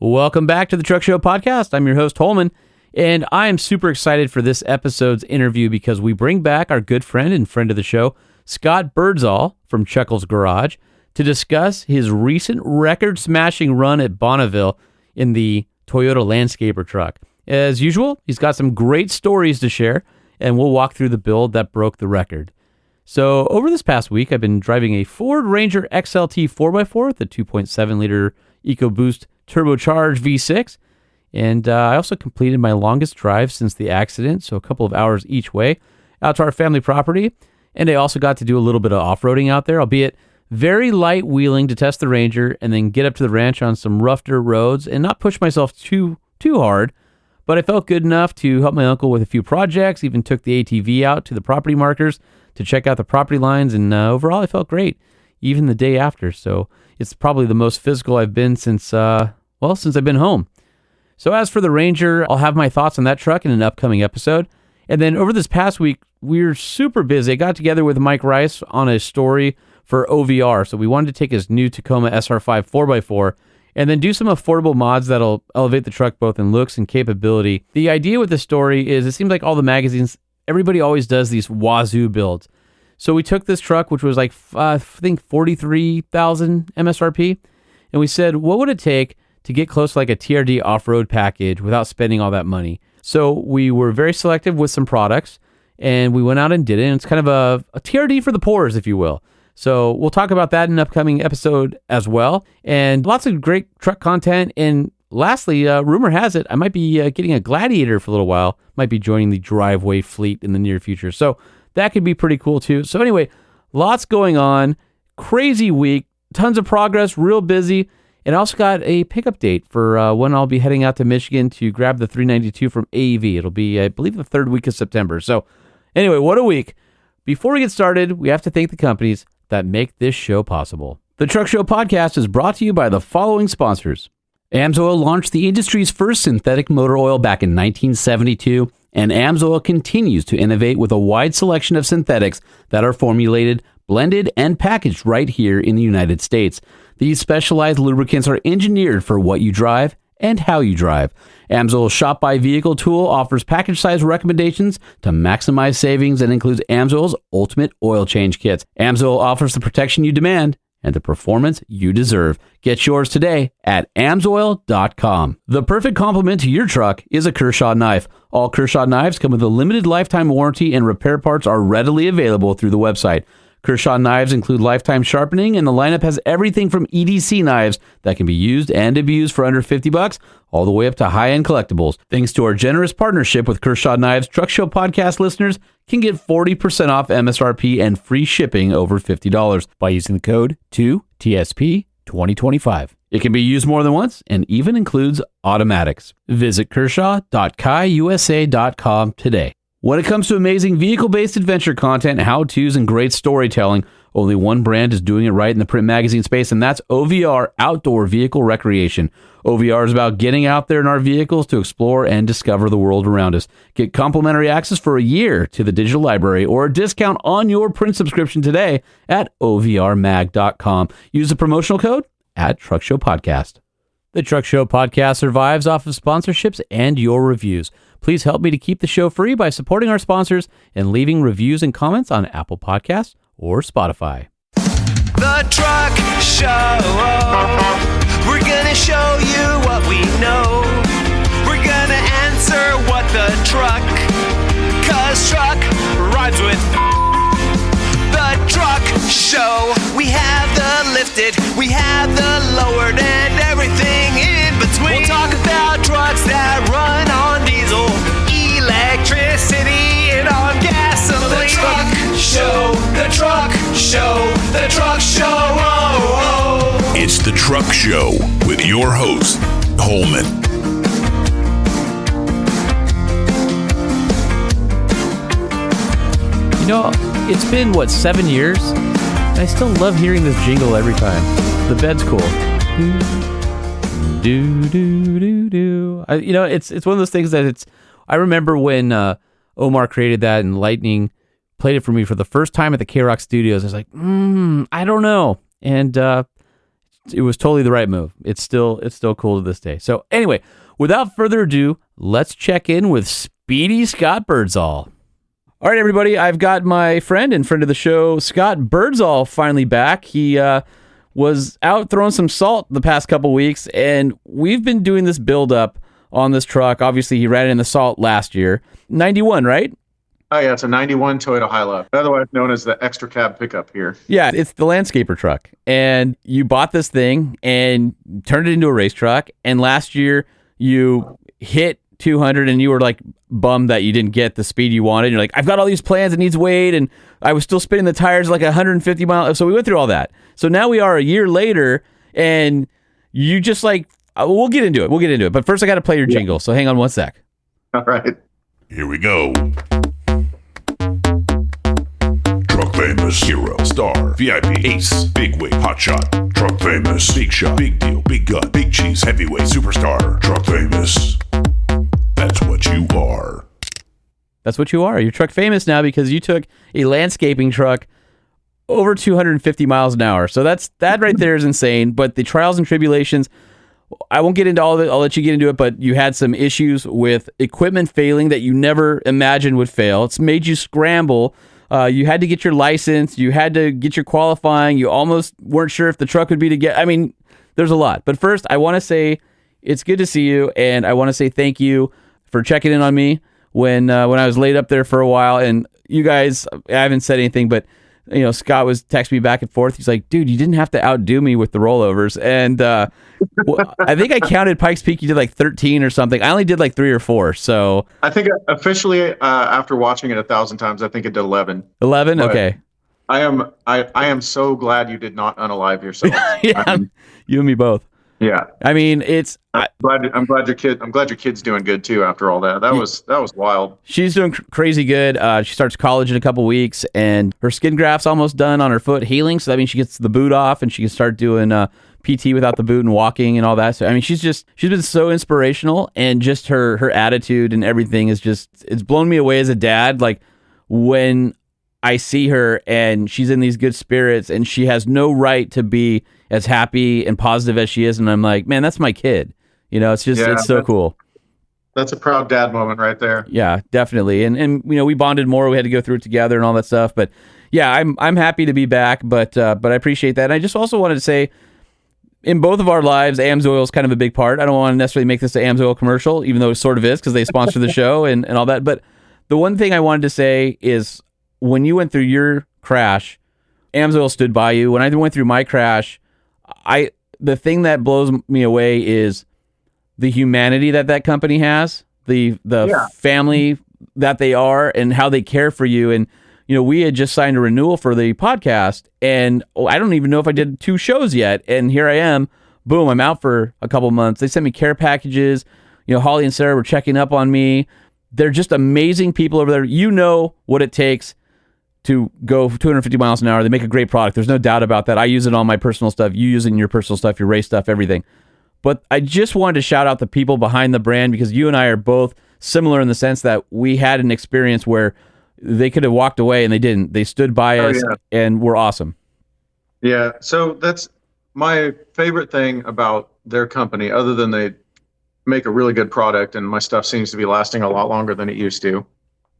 Welcome back to the Truck Show Podcast. I'm your host, Holman, and I am super excited for this episode's interview because we bring back our good friend and friend of the show, Scott Birdsall from Chuckles Garage, to discuss his recent record-smashing run at Bonneville in the Toyota Landscaper truck. As usual, he's got some great stories to share, and we'll walk through the build that broke the record. So over this past week, I've been driving a Ford Ranger XLT 4x4, the 2.7-liter EcoBoost turbocharged V6, and I also completed my longest drive since the accident, so a couple of hours each way, out to our family property, and I also got to do a little bit of off-roading out there, albeit very light wheeling to test the Ranger, and then get up to the ranch on some rough dirt roads, and not push myself too hard, but I felt good enough to help my uncle with a few projects, even took the ATV out to the property markers to check out the property lines, and overall I felt great, even the day after. So it's probably the most physical I've been since I've been home. So as for the Ranger, I'll have my thoughts on that truck in an upcoming episode. And then over this past week, we're super busy. I got together with Mike Rice on a story for OVR. So we wanted to take his new Tacoma SR5 4x4 and then do some affordable mods that'll elevate the truck both in looks and capability. The idea with this story is it seems like all the magazines, everybody always does these wazoo builds. So we took this truck, which was like, I think 43,000 MSRP, and we said, what would it take to get close to like a TRD off-road package without spending all that money? So we were very selective with some products, and we went out and did it, and it's kind of a TRD for the poors, if you will. So we'll talk about that in an upcoming episode as well, and lots of great truck content. And lastly, rumor has it, I might be getting a Gladiator for a little while, might be joining the driveway fleet in the near future. So that could be pretty cool too. So anyway, lots going on, crazy week, tons of progress, real busy. And I also got a pickup date for when I'll be heading out to Michigan to grab the 392 from AEV. It'll be, I believe, the third week of September. So anyway, what a week. Before we get started, we have to thank the companies that make this show possible. The Truck Show Podcast is brought to you by the following sponsors. AMSOIL launched the industry's first synthetic motor oil back in 1972, and AMSOIL continues to innovate with a wide selection of synthetics that are formulated, blended, and packaged right here in the United States. These specialized lubricants are engineered for what you drive and how you drive. AMSOIL's Shop by Vehicle tool offers package size recommendations to maximize savings and includes AMSOIL's Ultimate Oil Change Kits. AMSOIL offers the protection you demand and the performance you deserve. Get yours today at AMSOIL.com. The perfect complement to your truck is a Kershaw knife. All Kershaw knives come with a limited lifetime warranty, and repair parts are readily available through the website. Kershaw knives include lifetime sharpening, and the lineup has everything from EDC knives that can be used and abused for under $50, all the way up to high-end collectibles. Thanks to our generous partnership with Kershaw Knives, Truck Show Podcast listeners can get 40% off MSRP and free shipping over $50 by using the code 2TSP2025. It can be used more than once and even includes automatics. Visit kershaw.kaiusa.com today. When it comes to amazing vehicle-based adventure content, how-tos, and great storytelling, only one brand is doing it right in the print magazine space, and that's OVR, Outdoor Vehicle Recreation. OVR is about getting out there in our vehicles to explore and discover the world around us. Get complimentary access for a year to the digital library or a discount on your print subscription today at OVRmag.com. Use the promotional code at Truck Show Podcast. The Truck Show Podcast survives off of sponsorships and your reviews. Please help me to keep the show free by supporting our sponsors and leaving reviews and comments on Apple Podcasts or Spotify. The Truck Show. We're gonna show you what we know. We're gonna answer what the truck, 'cause truck rhymes with the Truck Show. We have the lifted, we have the lowered, and everything in between. We'll talk about trucks that run on diesel, electricity, and on gasoline. The Truck Show, the Truck Show, the Truck Show. Oh, oh. It's the Truck Show with your host, Holman. You know, it's been, 7 years? And I still love hearing this jingle every time. The bed's cool. Do, do, do, do. It's one of those things that I remember when Omar created that and Lightning played it for me for the first time at the K-Rock Studios. I was like, I don't know. And it was totally the right move. It's still cool to this day. So anyway, without further ado, let's check in with Speedy Scott Birdsall. All right, everybody, I've got my friend and friend of the show, Scott Birdsall, finally back. He was out throwing some salt the past couple weeks, and we've been doing this build-up on this truck. Obviously, he ran in the salt last year. 91, right? Oh, yeah, it's a 91 Toyota Hilux, otherwise known as the extra cab pickup here. Yeah, it's the landscaper truck. And you bought this thing and turned it into a race truck, and last year you hit 200 and you were like bummed that you didn't get the speed you wanted. You're like, I've got all these plans, it needs weight, and I was still spinning the tires like 150 miles. So we went through all that. So now we are a year later, and you just like, we'll get into it. But first I got to play your jingle. So hang on one sec. All right. Here we go. Truck famous, hero, star, VIP, ace, big weight, hot shot. Truck famous, big shot, big deal, big gut, big cheese, heavyweight, superstar. Truck famous. That's what you are. That's what you are. You're truck famous now because you took a landscaping truck over 250 miles an hour. So that right there is insane. But the trials and tribulations, I won't get into all of it. I'll let you get into it. But you had some issues with equipment failing that you never imagined would fail. It's made you scramble. You had to get your license. You had to get your qualifying. You almost weren't sure if the truck would be to get. I mean, there's a lot. But first, I want to say it's good to see you. And I want to say thank you for checking in on me when I was laid up there for a while. And you guys, I haven't said anything, but Scott was texting me back and forth. He's like, dude, you didn't have to outdo me with the rollovers. And I think I counted Pikes Peak. You did like 13 or something. I only did like 3 or 4. So I think officially, after watching it 1,000 times, I think it did 11. 11? Okay. I am so glad you did not unalive yourself. Yeah, you and me both. Yeah. I mean, I'm glad your kid's doing good too after all that. That was wild. She's doing crazy good. She starts college in a couple weeks, and her skin graft's almost done on her foot healing. So that means she gets the boot off and she can start doing PT without the boot and walking and all that. So I mean, she's been so inspirational, and just her attitude and everything is it's blown me away as a dad. Like when I see her and she's in these good spirits and she has no right to be as happy and positive as she is. And I'm like, man, that's my kid. It's just, it's so cool. That's a proud dad moment right there. Yeah, definitely. And we bonded more. We had to go through it together and all that stuff. But yeah, I'm happy to be back, but I appreciate that. And I just also wanted to say, in both of our lives, AMSOIL is kind of a big part. I don't want to necessarily make this an AMSOIL commercial, even though it sort of is because they sponsor the show and all that. But the one thing I wanted to say is when you went through your crash, AMSOIL stood by you. When I went through my crash, the thing that blows me away is the humanity that company has, the family that they are, and how they care for you. And we had just signed a renewal for the podcast, and I don't even know if I did 2 shows yet. And here I am, boom, I'm out for a couple months. They sent me care packages. Holly and Sarah were checking up on me. They're just amazing people over there. You know what it takes to go 250 miles an hour. They make a great product. There's no doubt about that. I use it on my personal stuff. You use it in your personal stuff, your race stuff, everything. But I just wanted to shout out the people behind the brand, because you and I are both similar in the sense that we had an experience where they could have walked away and they didn't. They stood by us and were awesome. Yeah. So that's my favorite thing about their company, other than they make a really good product and my stuff seems to be lasting a lot longer than it used to,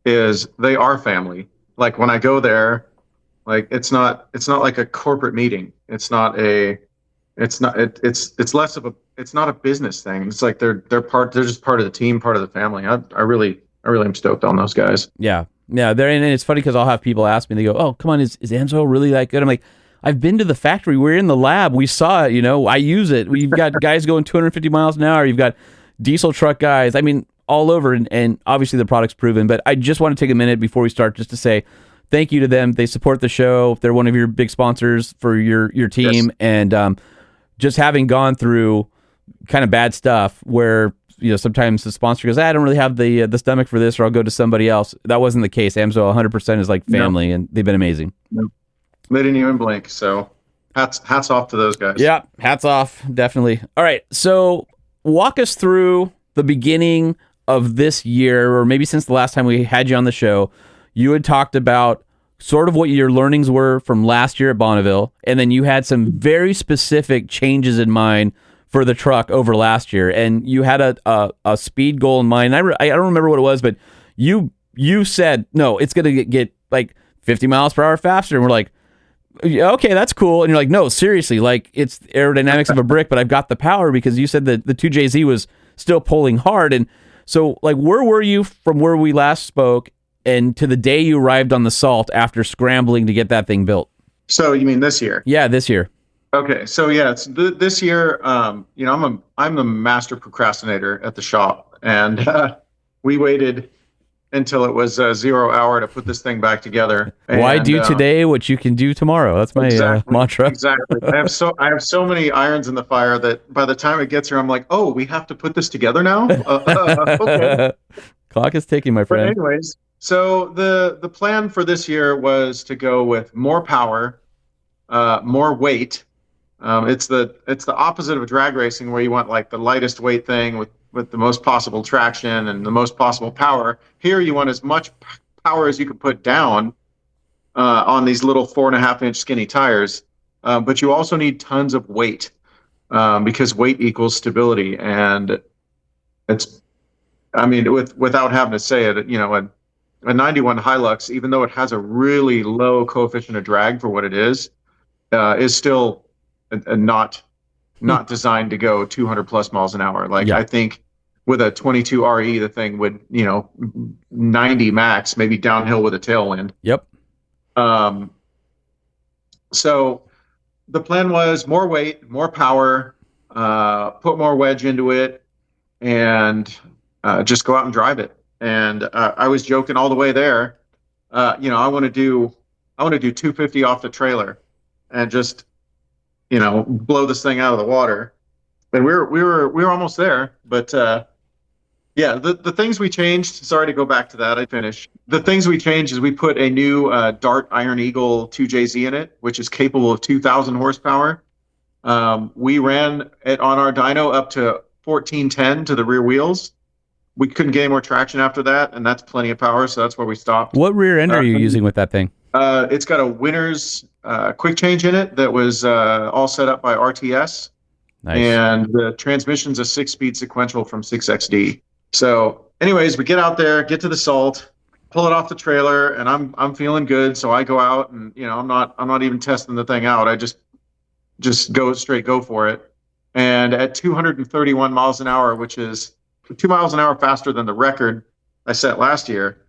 is they are family. Like when I go there, like it's not like a corporate meeting. It's not a business thing. It's like they're just part of the team, part of the family. I really am stoked on those guys. Yeah. And it's funny because I'll have people ask me, they go, oh, come on, is AMSOIL really that good? I'm like, I've been to the factory. We're in the lab. We saw it, I use it. We've got guys going 250 miles an hour. You've got diesel truck guys. I mean, all over. And obviously the product's proven, but I just want to take a minute before we start just to say thank you to them. They support the show. They're one of your big sponsors for your team. Yes. And just having gone through kind of bad stuff where, sometimes the sponsor goes, I don't really have the stomach for this, or I'll go to somebody else. That wasn't the case. AMSOIL 100% is like family, and they've been amazing. No. They didn't even blink. So hats off to those guys. Yeah, hats off, definitely. All right, so walk us through the beginning of this year, or maybe since the last time we had you on the show. You had talked about sort of what your learnings were from last year at Bonneville, and then you had some very specific changes in mind for the truck over last year, and you had a speed goal in mind. I don't remember what it was, but you said, no, it's going to get like 50 miles per hour faster, and we're like, okay, that's cool. And you're like, no, seriously, like it's aerodynamics of a brick, but I've got the power, because you said that the 2JZ was still pulling hard. And so, like, where were you from where we last spoke and to the day you arrived on the Salt after scrambling to get that thing built? So you mean this year? Yeah, this year. Okay, so yeah, it's this year. You know, I'm the master procrastinator at the shop, and we waited until it was 0 hour to put this thing back together. Why do today what you can do tomorrow? That's my mantra. Exactly. I have so many irons in the fire that by the time it gets here, I'm like, oh, we have to put this together now. Okay. Clock is ticking, my friend. But anyways, so the plan for this year was to go with more power, more weight. It's the opposite of drag racing, where you want like the lightest weight thing with the most possible traction and the most possible power. Here you want as much power as you can put down on these little 4.5-inch skinny tires, but you also need tons of weight, because weight equals stability. And it's, I mean, without having to say it, you know, a 91 Hilux, even though it has a really low coefficient of drag for what it is still not designed to go 200 plus miles an hour. Like, yeah. I think with a 22 RE, the thing would, you know, 90 max, maybe downhill with a tailwind. Yep. So the plan was more weight, more power, put more wedge into it, and just go out and drive it. And I was joking all the way there. You know, I want to do 250 off the trailer and just, you know, blow this thing out of the water. And we were almost there, but yeah, the things we changed. Sorry to go back to that. I finished. The things we changed is we put a new Dart Iron Eagle 2JZ in it, which is capable of 2,000 horsepower. We ran it on our dyno up to 1410 to the rear wheels. We couldn't get any more traction after that, and that's plenty of power, so that's where we stopped. What rear end are you using with that thing? It's got a Winners quick change in it that was all set up by RTS. Nice. And the transmission's a 6-speed sequential from 6XD. So anyways, we get out there, get to the Salt, pull it off the trailer, and I'm feeling good. So I go out and, you know, I'm not even testing the thing out. I just go for it. And at 231 miles an hour, which is 2 miles an hour faster than the record I set last year,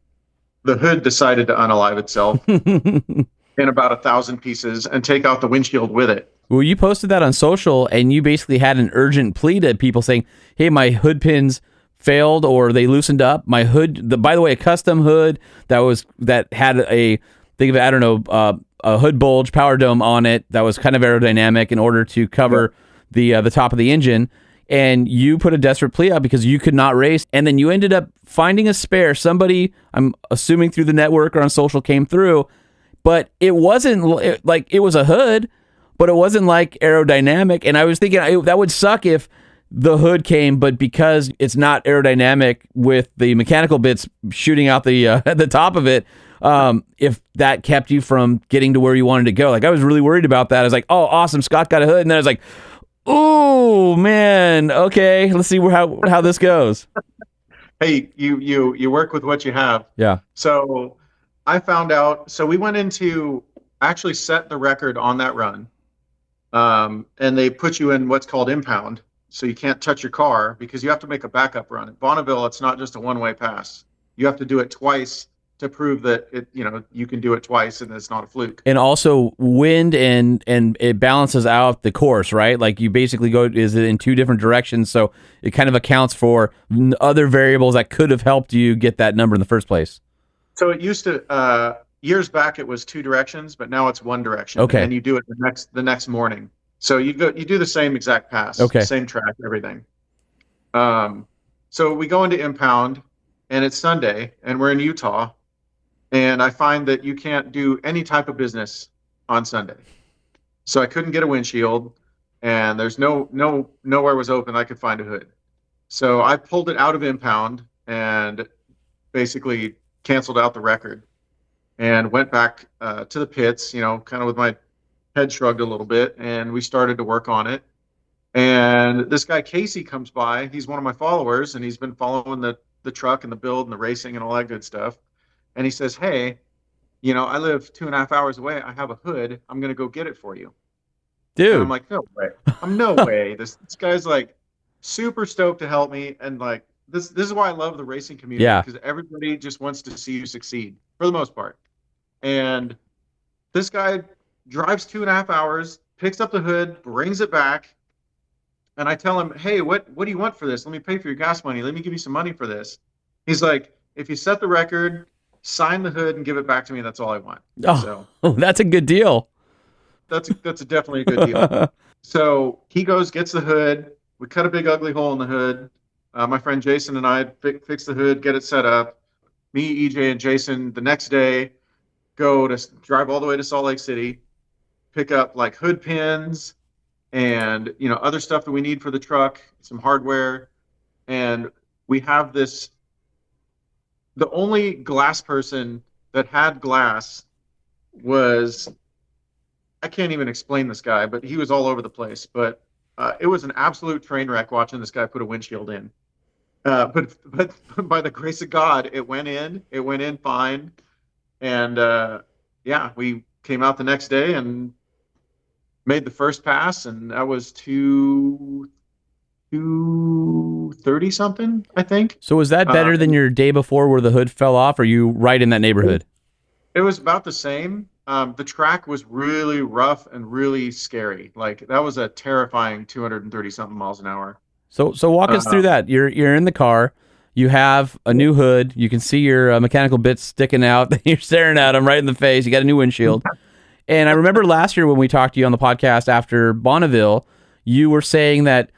the hood decided to unalive itself in about 1,000 pieces and take out the windshield with it. Well, you posted that on social, and you basically had an urgent plea to people saying, hey, my hood pins failed or they loosened up. My hood, by the way, a custom hood that had a, think of it, I don't know, a hood bulge power dome on it that was kind of aerodynamic in order to cover the top of the engine. And you put a desperate plea out because you could not race. And then you ended up finding a spare. Somebody, I'm assuming through the network or on social, came through. But it wasn't like, it was a hood, but it wasn't like aerodynamic. And I was thinking that would suck if the hood came, but because it's not aerodynamic with the mechanical bits shooting out the at the top of it, if that kept you from getting to where you wanted to go. Like, I was really worried about that. I was like, oh, awesome, Scott got a hood. And then I was like, oh man, okay, let's see how this goes. Hey, you work with what you have. Yeah. So I found out. So we went into actually set the record on that run, and they put you in what's called impound. So you can't touch your car because you have to make a backup run. At Bonneville, it's not just a one-way pass. You have to do it twice to prove that you can do it twice and it's not a fluke. And also wind and it balances out the course, right? Like you basically is it in two different directions, so it kind of accounts for other variables that could have helped you get that number in the first place. So it used to years back it was two directions, but now it's one direction. Okay. And you do it the next morning. So you do the same exact pass, okay, same track, everything. So we go into impound, and it's Sunday, and we're in Utah, and I find that you can't do any type of business on Sunday. So I couldn't get a windshield, and there's nowhere was open I could find a hood. So I pulled it out of impound and basically canceled out the record. and went back to the pits, kind of with my head shrugged a little bit, and we started to work on it. And this guy Casey comes by. He's one of my followers, and he's been following the truck and the build and the racing and all that good stuff. And he says, "Hey, I live 2.5 hours away. I have a hood. I'm gonna go get it for you." And I'm Dude. like, "No way! No way!" This guy's like super stoked to help me, and like this is why I love the racing community, Yeah. because everybody just wants to see you succeed for the most part. And this guy drives 2.5 hours, picks up the hood, brings it back. And I tell him, "Hey, what do you want for this? Let me pay for your gas money. Let me give you some money for this." He's like, "If you set the record, sign the hood and give it back to me. That's all I want." Oh, So that's a good deal. that's definitely a good deal. So he goes, gets the hood. We cut a big ugly hole in the hood. My friend Jason and I fix the hood, get it set up. Me, EJ, and Jason the next day go to drive all the way to Salt Lake City, pick up like hood pins and other stuff that we need for the truck, some hardware. And we have this, the only glass person that had glass was, I can't even explain this guy, but he was all over the place. But it was an absolute train wreck watching this guy put a windshield in. But by the grace of God, it went in fine. And yeah, we came out the next day and made the first pass, and that was 230 something, I think. So was that better than your day before where the hood fell off? Or are you right in that neighborhood? It was about the same. The track was really rough and really scary. Like that was a terrifying 230 something miles an hour. So walk us through that. You're in the car. You have a new hood. You can see your mechanical bits sticking out. You're staring at them right in the face. You got a new windshield. And I remember last year when we talked to you on the podcast after Bonneville, you were saying that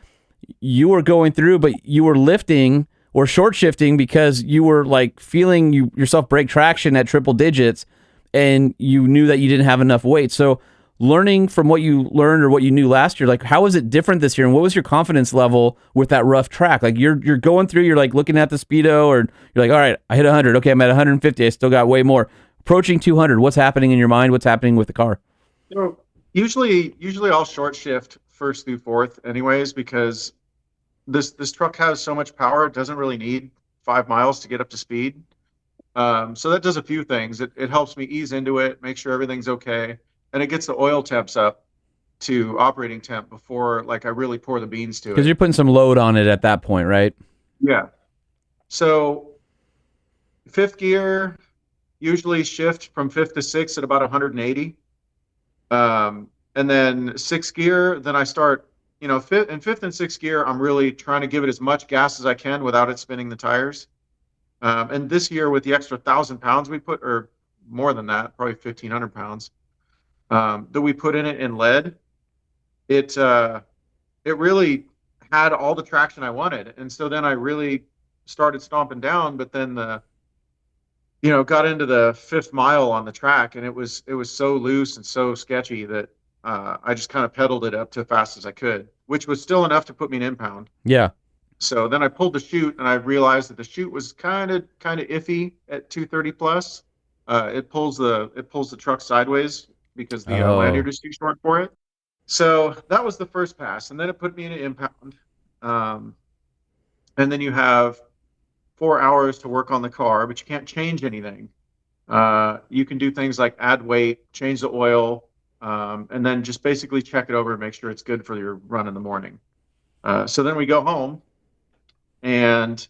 you were going through, but you were lifting or short shifting because you were like feeling yourself break traction at triple digits, and you knew that you didn't have enough weight. So learning from what you learned or what you knew last year, like how was it different this year, and what was your confidence level with that rough track? Like you're going through, you're like looking at the speedo, or you're like, all right, I hit 100. Okay, I'm at 150. I still got way more. Approaching 200. What's happening in your mind? What's happening with the car? Usually I'll short shift first through fourth anyways, because this truck has so much power. It doesn't really need 5 miles to get up to speed. So that does a few things. It helps me ease into it, make sure everything's okay, and it gets the oil temps up to operating temp before like I really pour the beans to it. Because you're putting some load on it at that point, right? Yeah. So fifth gear, usually shift from fifth to sixth at about 180. And then sixth gear, then I start, fifth and sixth gear, I'm really trying to give it as much gas as I can without it spinning the tires. And this year with the extra 1,000 pounds we put, or more than that, probably 1,500 pounds, that we put in it in lead, it really had all the traction I wanted. And so then I really started stomping down, but then got into the 5th mile on the track, and it was so loose and so sketchy that I just kind of pedaled it up to fast as I could, which was still enough to put me in impound. Yeah. So then I pulled the chute, and I realized that the chute was kind of iffy at 230 plus. It pulls the truck sideways because the lanyard is too short for it. So that was the first pass, and then it put me in an impound. And then you have 4 hours to work on the car, but you can't change anything. You can do things like add weight, change the oil, and then just basically check it over and make sure it's good for your run in the morning. So then we go home and,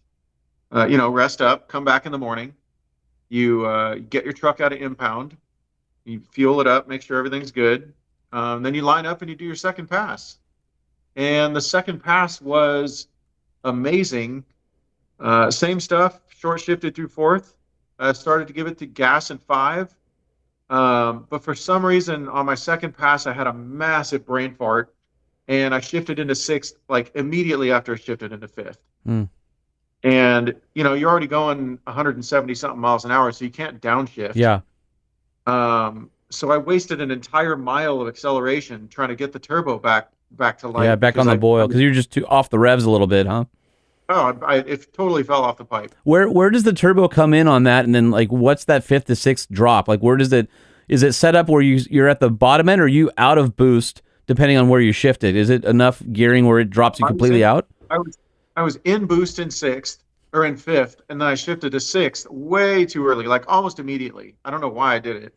rest up, come back in the morning. You get your truck out of impound. You fuel it up, make sure everything's good. Then you line up and you do your second pass. And the second pass was amazing. Same stuff, short shifted through fourth. Started to give it to gas in 5. But for some reason on my second pass, I had a massive brain fart, and I shifted into 6th, like immediately after I shifted into 5th. And, you're already going 170 something miles an hour, so you can't downshift. Yeah. So I wasted an entire mile of acceleration trying to get the turbo back to life. Yeah, back on the boil, because you're just too off the revs a little bit, huh? Oh, it totally fell off the pipe. Where does the turbo come in on that? And then like, what's that fifth to sixth drop? Like, where does it? Is it set up where you're at the bottom end, or are you out of boost depending on where you shift it? Is it enough gearing where it drops you completely out? I was in boost in sixth or in fifth, and then I shifted to sixth way too early, like almost immediately. I don't know why I did it.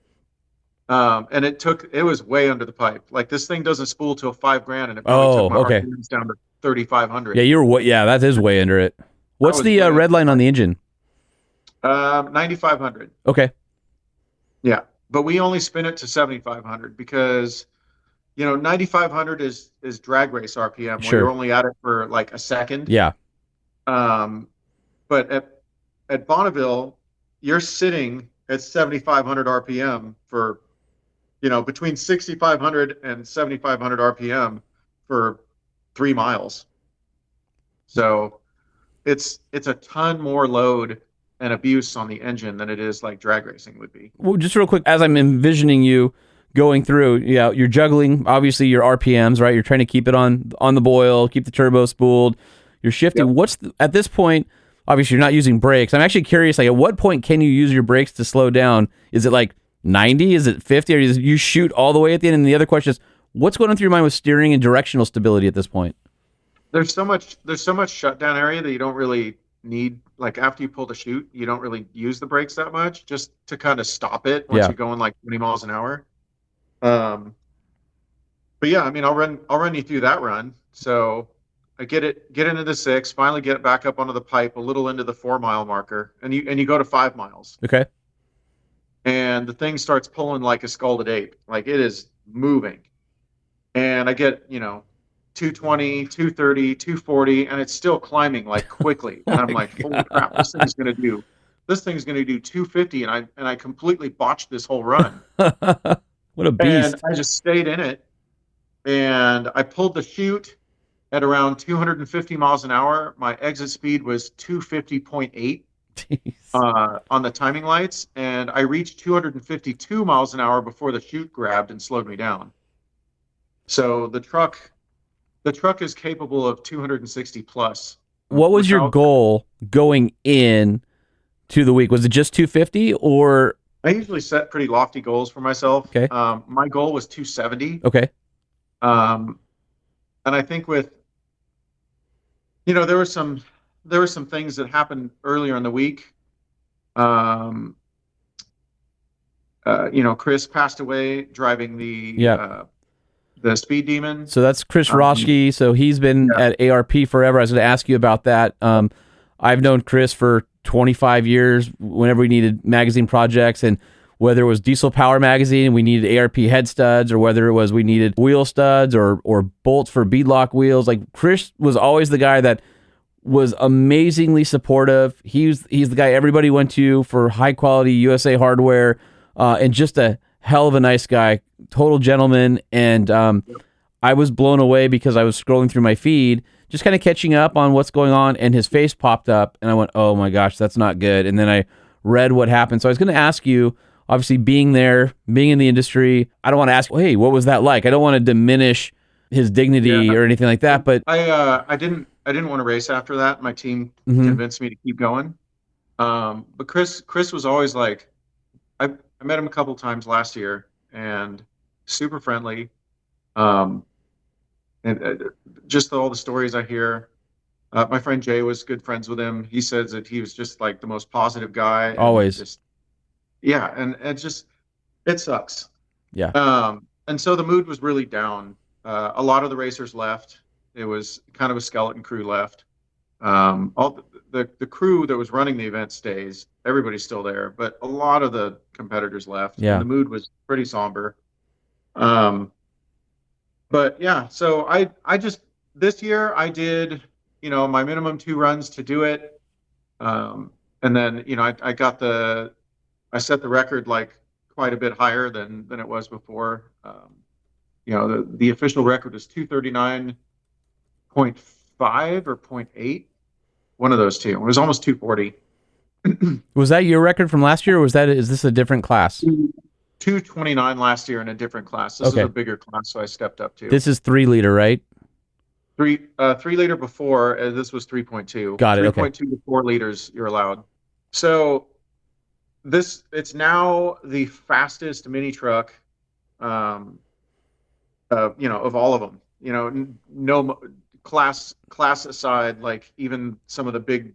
And it was way under the pipe. Like this thing doesn't spool till $5,000, and it probably took my Okay. RPMs down to 3,500. Yeah, that is way under it. What's the red line on the engine? 9,500. Okay. Yeah, but we only spin it to 7,500 because 9,500 is drag race RPM Sure. where you're only at it for like a second. Yeah. But at Bonneville, you're sitting at 7,500 RPM for between 6,500 and 7,500 RPM for 3 miles. So it's a ton more load and abuse on the engine than it is like drag racing would be. Well, just real quick, as I'm envisioning you going through, you're juggling obviously your RPMs, right? You're trying to keep it on the boil, keep the turbo spooled. You're shifting. Yep. At this point? Obviously, you're not using brakes. I'm actually curious. Like, at what point can you use your brakes to slow down? Is it like 90? Is it 50? Or you shoot all the way at the end? And the other question is, what's going on through your mind with steering and directional stability at this point? There's so much shutdown area that you don't really need. Like after you pull the chute, you don't really use the brakes that much, just to kind of stop it once you're going like 20 miles an hour. But yeah, I mean, I'll run you through that run. So I get into the 6, finally get it back up onto the pipe a little into the 4-mile marker, and you go to 5 miles. Okay. And the thing starts pulling like a scalded ape. Like it is moving. And I get, 220, 230, 240, and it's still climbing like quickly. And I'm like, holy crap, this thing's gonna do 250, and I completely botched this whole run. What a beast. And I just stayed in it. And I pulled the chute at around 250 miles an hour. My exit speed was 250.8 on the timing lights, and I reached 252 miles an hour before the chute grabbed and slowed me down. So the truck is capable of 260 plus. What was your goal going in to the week? Was it just 250 or? I usually set pretty lofty goals for myself. Okay. My goal was 270. Okay. And I think with, there were some things that happened earlier in the week. Chris passed away driving the Speed Demon. So that's Chris Roschke. So he's been at ARP forever. I was going to ask you about that. I've known Chris for 25 years. Whenever we needed magazine projects, and whether it was Diesel Power Magazine, we needed ARP head studs, or whether it was we needed wheel studs or bolts for beadlock wheels. Like Chris was always the guy that was amazingly supportive. He's the guy everybody went to for high quality USA hardware, and just a hell of a nice guy, total gentleman. And I was blown away because I was scrolling through my feed, just kind of catching up on what's going on, and his face popped up, and I went, oh my gosh, that's not good. And then I read what happened. So I was going to ask you, obviously being there, being in the industry, I don't want to ask, hey, what was that like? I don't want to diminish his dignity or anything like that, but I didn't want to race after that. My team convinced me to keep going. But Chris was always like, I met him a couple times last year, and super friendly. And just all the stories I hear. My friend Jay was good friends with him. He says that he was just like the most positive guy. Always. And it sucks. Yeah. And so the mood was really down. A lot of the racers left. It was kind of a skeleton crew left. All the crew that was running the event stays. Everybody's still there, but a lot of the competitors left. Yeah. And the mood was pretty somber. But yeah, so I just, this year I did, my minimum 2 runs to do it. And then, I set the record like quite a bit higher than it was before. The official record was 239.5 or 0.8. One of those two. It was almost 240. Was that your record from last year, or is this a different class? 229 last year in a different class. This is a bigger class, so I stepped up to. This is 3 liter, right? 3 liter before. This was 3.2. Got it. Okay. 3.2 to 4 liters you're allowed. So it's now the fastest mini truck, of all of them. No class aside, like even some of the big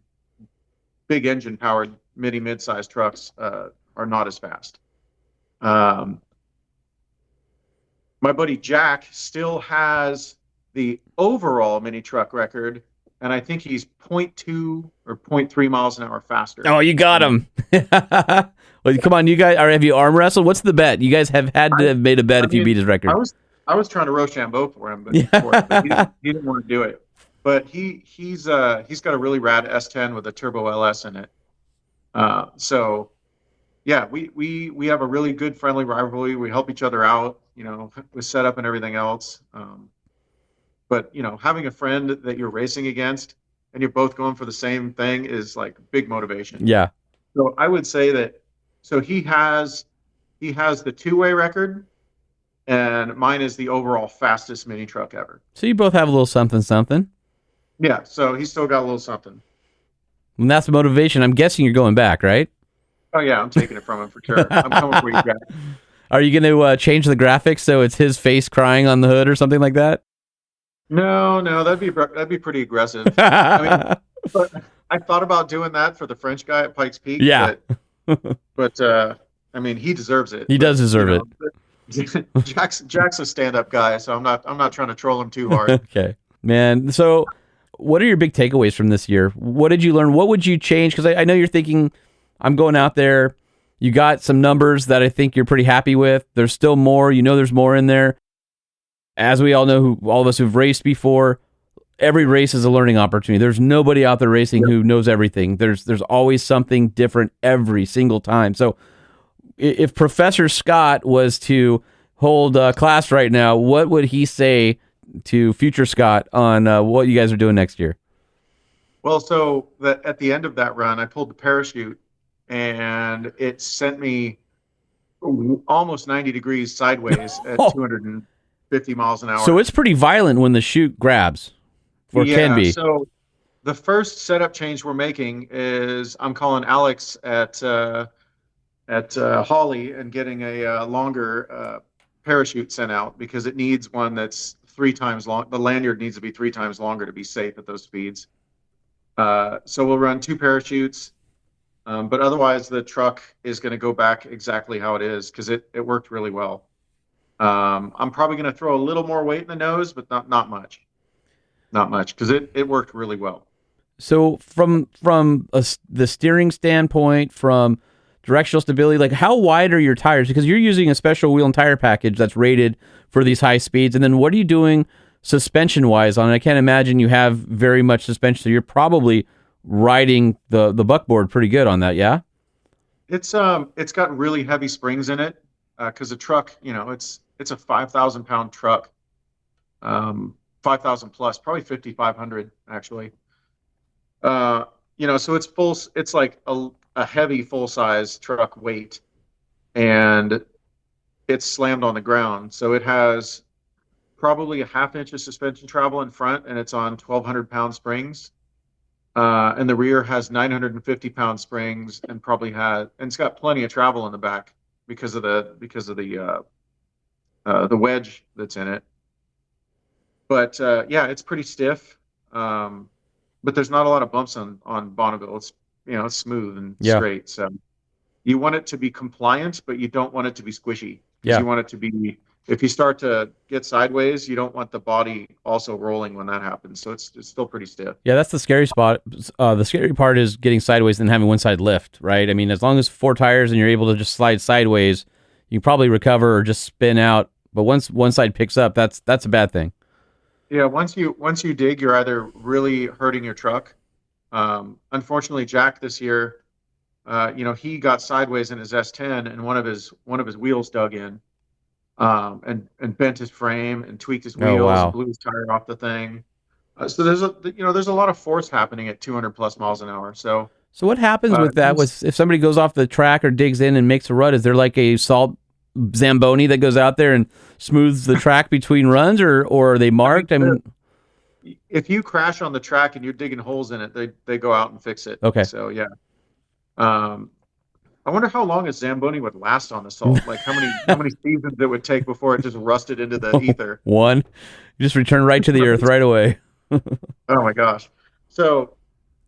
engine powered mid-sized trucks are not as fast. My buddy Jack still has the overall mini truck record, and I think he's 0.2 or 0.3 miles an hour faster. Oh, you got him. Well, come on, you guys. Or have you arm wrestled? What's the bet? You guys have had to have made a bet if you beat his record. I was trying to Rochambeau for him, but, he didn't want to do it. But he's got a really rad S10 with a turbo LS in it. So yeah, we have a really good friendly rivalry. We help each other out, with setup and everything else. But having a friend that you're racing against and you're both going for the same thing is like big motivation. Yeah. So I would say that. So he has the two-way record, and mine is the overall fastest mini truck ever. So you both have a little something. Yeah. So he's still got a little something. And that's the motivation. I'm guessing you're going back, right? Oh yeah, I'm taking it from him for sure. I'm coming for you guys. Are you going to change the graphics so it's his face crying on the hood or something like that? No, that'd be pretty aggressive. I mean, but I thought about doing that for the French guy at Pikes Peak. Yeah. But I mean, he deserves it. He does deserve it. Jack's a stand-up guy, so I'm not trying to troll him too hard. Okay, man. So, what are your big takeaways from this year? What did you learn? What would you change? Because I know you're thinking, I'm going out there. You got some numbers that I think you're pretty happy with. There's still more. There's more in there. As we all know, all of us who've raced before, every race is a learning opportunity. There's nobody out there racing who knows everything. There's always something different every single time. So if Professor Scott was to hold a class right now, what would he say to future Scott on what you guys are doing next year? Well, so at the end of that run, I pulled the parachute, and it sent me almost 90 degrees sideways at 250 miles an hour. So it's pretty violent when the chute grabs, or can be. So the first setup change we're making is I'm calling Alex at Hawley and getting a longer parachute sent out, because it needs one that's 3 times long. The lanyard needs to be 3 times longer to be safe at those speeds. So we'll run 2 parachutes. But otherwise, the truck is going to go back exactly how it is, because it worked really well. I'm probably going to throw a little more weight in the nose, but not much. Not much, because it worked really well. So from the steering standpoint, from directional stability, like how wide are your tires? Because you're using a special wheel and tire package that's rated for these high speeds. And then what are you doing suspension-wise on it? I can't imagine you have very much suspension, so you're probably riding the buckboard pretty good on that, yeah? It's got really heavy springs in it, because the truck, it's a 5,000 pound truck, 5,000 plus, probably 5,500 actually. So it's full. It's like a heavy full size truck weight, and it's slammed on the ground. So it has probably a 1/2 inch of suspension travel in front, and it's on 1,200 pound springs. And the rear has 950 pound springs, and and it's got plenty of travel in the back because of the wedge that's in it. But it's pretty stiff. But there's not a lot of bumps on Bonneville. It's it's smooth and straight. So you want it to be compliant, but you don't want it to be squishy. Yeah. You want it to be. If you start to get sideways, you don't want the body also rolling when that happens. So it's still pretty stiff. Yeah, that's the scary spot. The scary part is getting sideways and having one side lift, right? I mean, as long as 4 tires and you're able to just slide sideways, you probably recover or just spin out. But once one side picks up, that's a bad thing. Yeah, once you dig, you're either really hurting your truck. Unfortunately, Jack this year, he got sideways in his S10, and one of his wheels dug in. And bent his frame and tweaked his wheels and blew his tire off the thing. So there's a lot of force happening at 200 plus miles an hour. So what happens with that? If somebody goes off the track or digs in and makes a rut, is there like a salt Zamboni that goes out there and smooths the track between runs, or are they marked? if you crash on the track and you're digging holes in it, they go out and fix it. Okay. So yeah. I wonder how long a Zamboni would last on the salt. Like how many seasons it would take before it just rusted into the ether. One, you just return right to the earth right away. Oh my gosh. So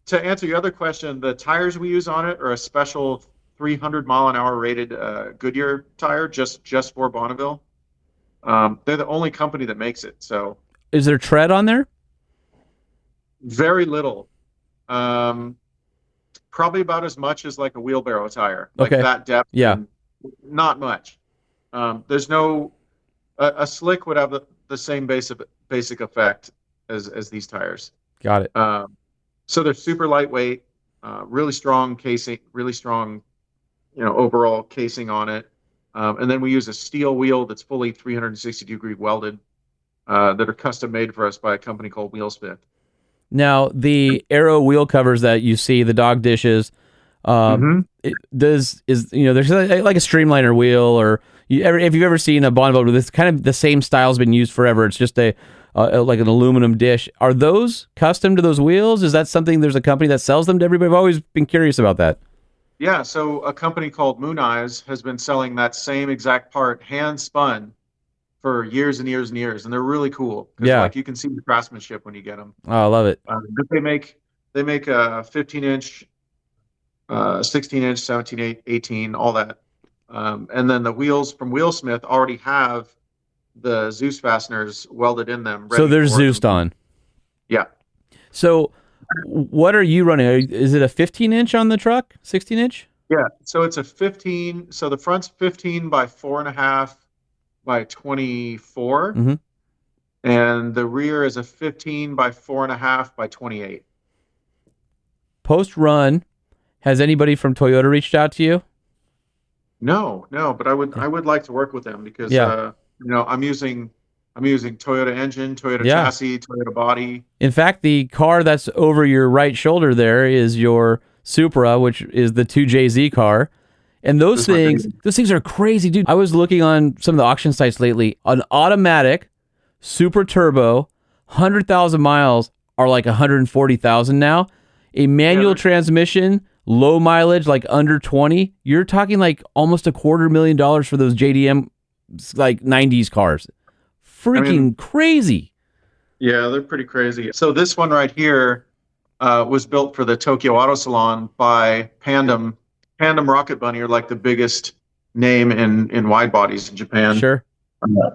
to answer your other question, the tires we use on it are a special 300 mile an hour rated Goodyear tire just for Bonneville. They're the only company that makes it. So is there tread on there? very little. Probably about as much as like a wheelbarrow tire, like Okay. that depth. Yeah. and not much. There's no a slick would have the same basic effect as these tires. Got it. So they're super lightweight, really strong casing, really strong, overall casing on it. And then we use a steel wheel that's fully 360-degree welded, that are custom made for us by a company called Wheelsmith. Now, the Aero wheel covers that you see, the dog dishes, there's like a streamliner wheel, or if you've ever seen a Bonneville with this kind of the same style's been used forever. It's just like an aluminum dish. Are those custom to those wheels? Is that something? There's a company that sells them to everybody. I've always been curious about that. Yeah, so a company called Moon Eyes has been selling that same exact part hand spun for years and years and years, and they're really cool. 'Cause, Yeah. like you can see the craftsmanship when you get them. Oh, I love it. But they make a 15-inch, 16-inch, 17, 18, all that. And then the wheels from Wheelsmith already have the Zeus fasteners welded in them. So they're ready for Zeused on. Yeah. So what are you running? Is it a 15-inch on the truck? 16-inch? Yeah. So it's a 15. So the front's 15 by 4.5 by 24. Mm-hmm. And the rear is a 15 by 4.5 by 28. Post run, has anybody from Toyota reached out to you? No, but I would like to work with them because Yeah. I'm using Toyota engine, Toyota Yeah. chassis, Toyota body. In fact, the car that's over your right shoulder there is your Supra, which is the 2JZ car. And those things are crazy, dude. I was looking on some of the auction sites lately. An automatic super turbo, 100,000 miles are like 140,000 now. A manual transmission, low mileage, like under 20. You're talking like almost $250,000 for those JDM like 90s cars. Freaking crazy. Yeah, they're pretty crazy. So this one right here was built for the Tokyo Auto Salon by Pandem. Pandem Rocket Bunny are like the biggest name in wide bodies in Japan. Sure.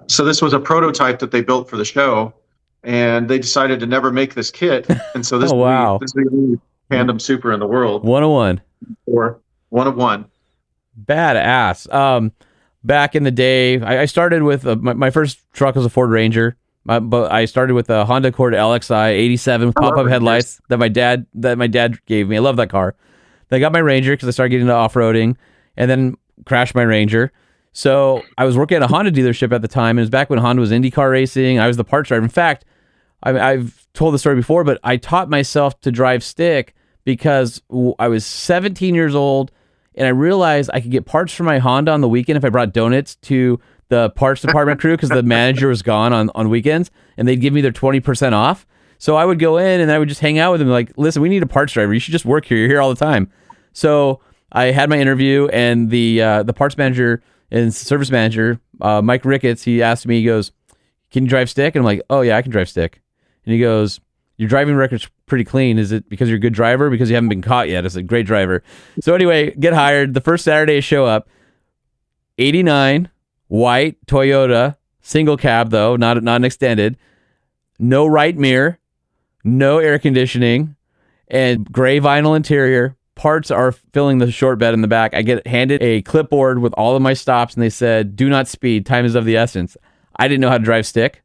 So this was a prototype that they built for the show, and they decided to never make this kit. And so this Oh, wow. this is the only Pandem Super in the world. 101. Or one of one. Badass. Back in the day, I started with my first truck was a Ford Ranger, but I started with a Honda Accord LXI 87 with pop-up headlights that my dad gave me. I love that car. Then I got my Ranger because I started getting into off-roading, and then crashed my Ranger. So I was working at a Honda dealership at the time. It was back when Honda was IndyCar racing. I was the parts driver. In fact, I've told the story before, but I taught myself to drive stick because I was 17 years old, and I realized I could get parts for my Honda on the weekend if I brought donuts to the parts department crew because the manager was gone on weekends, and they'd give me their 20% off. So I would go in and I would just hang out with them like, listen, we need a parts driver. You should just work here. You're here all the time. So I had my interview, and the parts manager and service manager, Mike Ricketts, he asked me, he goes, can you drive stick? And I'm like, oh yeah, I can drive stick. And he goes, your driving record's pretty clean. Is it because you're a good driver? Because you haven't been caught yet. It's a great driver. So anyway, get hired. The first Saturday I show up, 89, white, Toyota, single cab though, not an extended, no right mirror, no air conditioning, and gray vinyl interior. Parts are filling the short bed in the back. I get handed a clipboard with all of my stops, and they said, do not speed. Time is of the essence. I didn't know how to drive stick.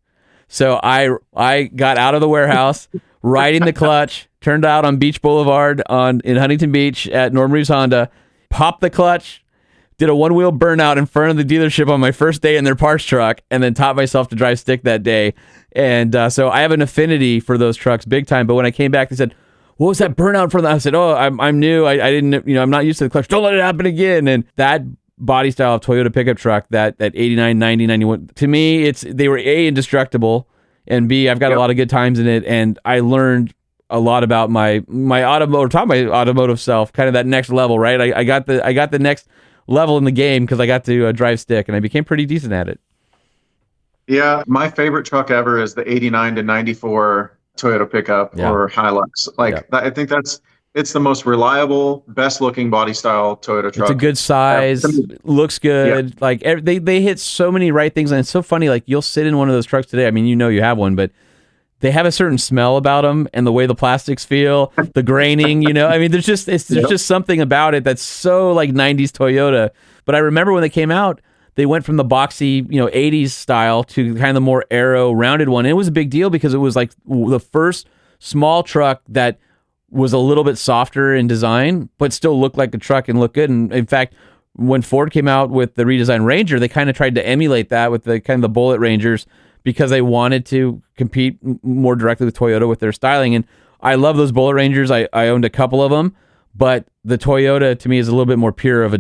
So I got out of the warehouse, riding the clutch, turned out on Beach Boulevard in Huntington Beach at Norm Reeves Honda, popped the clutch, did a one-wheel burnout in front of the dealership on my first day in their parts truck, and then taught myself to drive stick that day. And so I have an affinity for those trucks big time. But when I came back, they said, what was that burnout for? I said, oh, I'm new. I didn't, I'm not used to the clutch. Don't let it happen again. And that body style of Toyota pickup truck, that 89, 90, 91, to me, they were indestructible, and B, I've got a lot of good times in it, and I learned a lot about my automotive self, kind of that next level, right? I got the next level in the game because I got to drive stick, and I became pretty decent at it. Yeah, my favorite truck ever is the 89 to 94 Toyota pickup or Hilux. I think it's the most reliable, best looking body style Toyota truck. It's a good size, looks good. Yeah. Like they hit so many right things, and it's so funny. Like you'll sit in one of those trucks today. I mean, you have one, but they have a certain smell about them, and the way the plastics feel, the graining. I mean, there's just something about it that's so like 90s Toyota. But I remember when they came out, they went from the boxy, 80s style to kind of the more aero rounded one. And it was a big deal because it was like the first small truck that was a little bit softer in design, but still looked like a truck and looked good. And in fact, when Ford came out with the redesigned Ranger, they kind of tried to emulate that with the kind of the Bullet Rangers because they wanted to compete more directly with Toyota with their styling. And I love those Bullet Rangers. I owned a couple of them, but the Toyota to me is a little bit more pure of a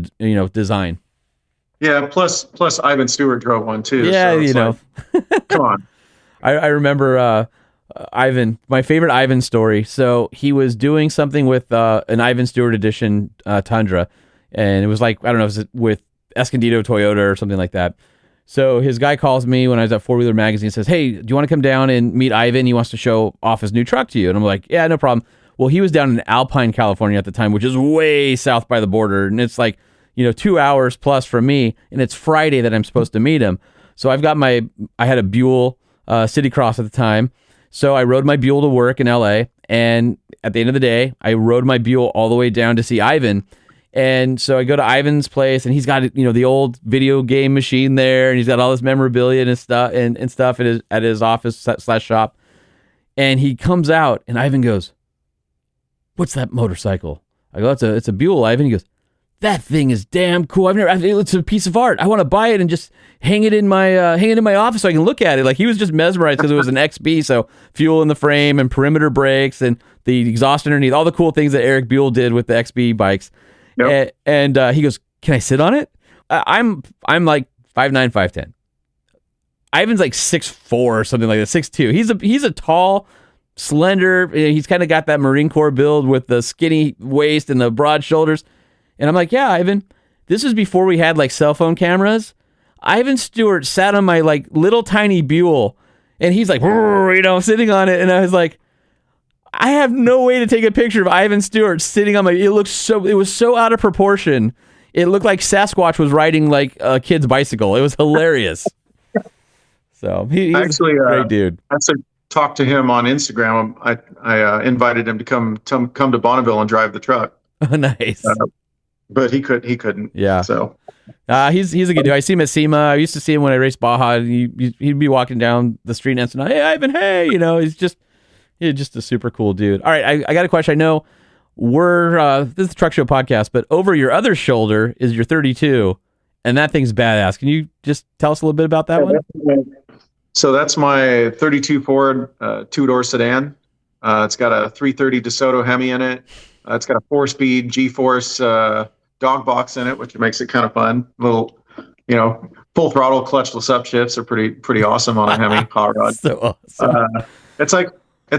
design. Yeah. Plus Ivan Stewart drove one too. Yeah, so come on. I remember Ivan, my favorite Ivan story. So he was doing something with an Ivan Stewart edition Tundra, and it was like, I don't know, it was with Escondido Toyota or something like that. So his guy calls me when I was at Four Wheeler Magazine and says, "Hey, do you want to come down and meet Ivan? He wants to show off his new truck to you." And I'm like, "Yeah, no problem." Well, he was down in Alpine, California at the time, which is way south by the border. And it's like, 2 hours plus from me. And it's Friday that I'm supposed to meet him. So I had a Buell City Cross at the time. So I rode my Buell to work in LA. And at the end of the day, I rode my Buell all the way down to see Ivan. And so I go to Ivan's place, and he's got the old video game machine there, and he's got all this memorabilia and stuff and stuff at his office / shop. And he comes out, and Ivan goes, "What's that motorcycle?" I go, "It's a Buell, Ivan." He goes, "That thing is damn cool. It's a piece of art. I want to buy it and just hang it in my office so I can look at it." Like he was just mesmerized because it was an XB, so fuel in the frame and perimeter brakes and the exhaust underneath, all the cool things that Eric Buell did with the XB bikes. Yep. And he goes, "Can I sit on it?" I'm like 5'9", 5'10". Ivan's like 6'4" or something like that, 6'2". He's a tall, slender. He's kind of got that Marine Corps build with the skinny waist and the broad shoulders. And I'm like, "Yeah, Ivan, this is before we had like cell phone cameras." Ivan Stewart sat on my like little tiny Buell, and he's like, sitting on it. And I was like, I have no way to take a picture of Ivan Stewart sitting on it was so out of proportion. It looked like Sasquatch was riding like a kid's bicycle. It was hilarious. So he's a great dude. I actually talked to him on Instagram. I invited him to come to Bonneville and drive the truck. Oh, nice. But he couldn't. Yeah. So he's a good dude. I see him at SEMA. I used to see him when I raced Baja. He'd be walking down the street and saying, "Hey, Ivan, hey," he's just a super cool dude. All right, I got a question. I know this is the Truck Show podcast, but over your other shoulder is your 32, and that thing's badass. Can you just tell us a little bit about that one? So that's my 32 Ford two-door sedan. It's got a 330 DeSoto Hemi in it. It's got a 4-speed G-Force dog box in it, which makes it kind of fun. Little, full throttle clutchless upshifts are pretty awesome on a Hemi hot rod. So awesome. It's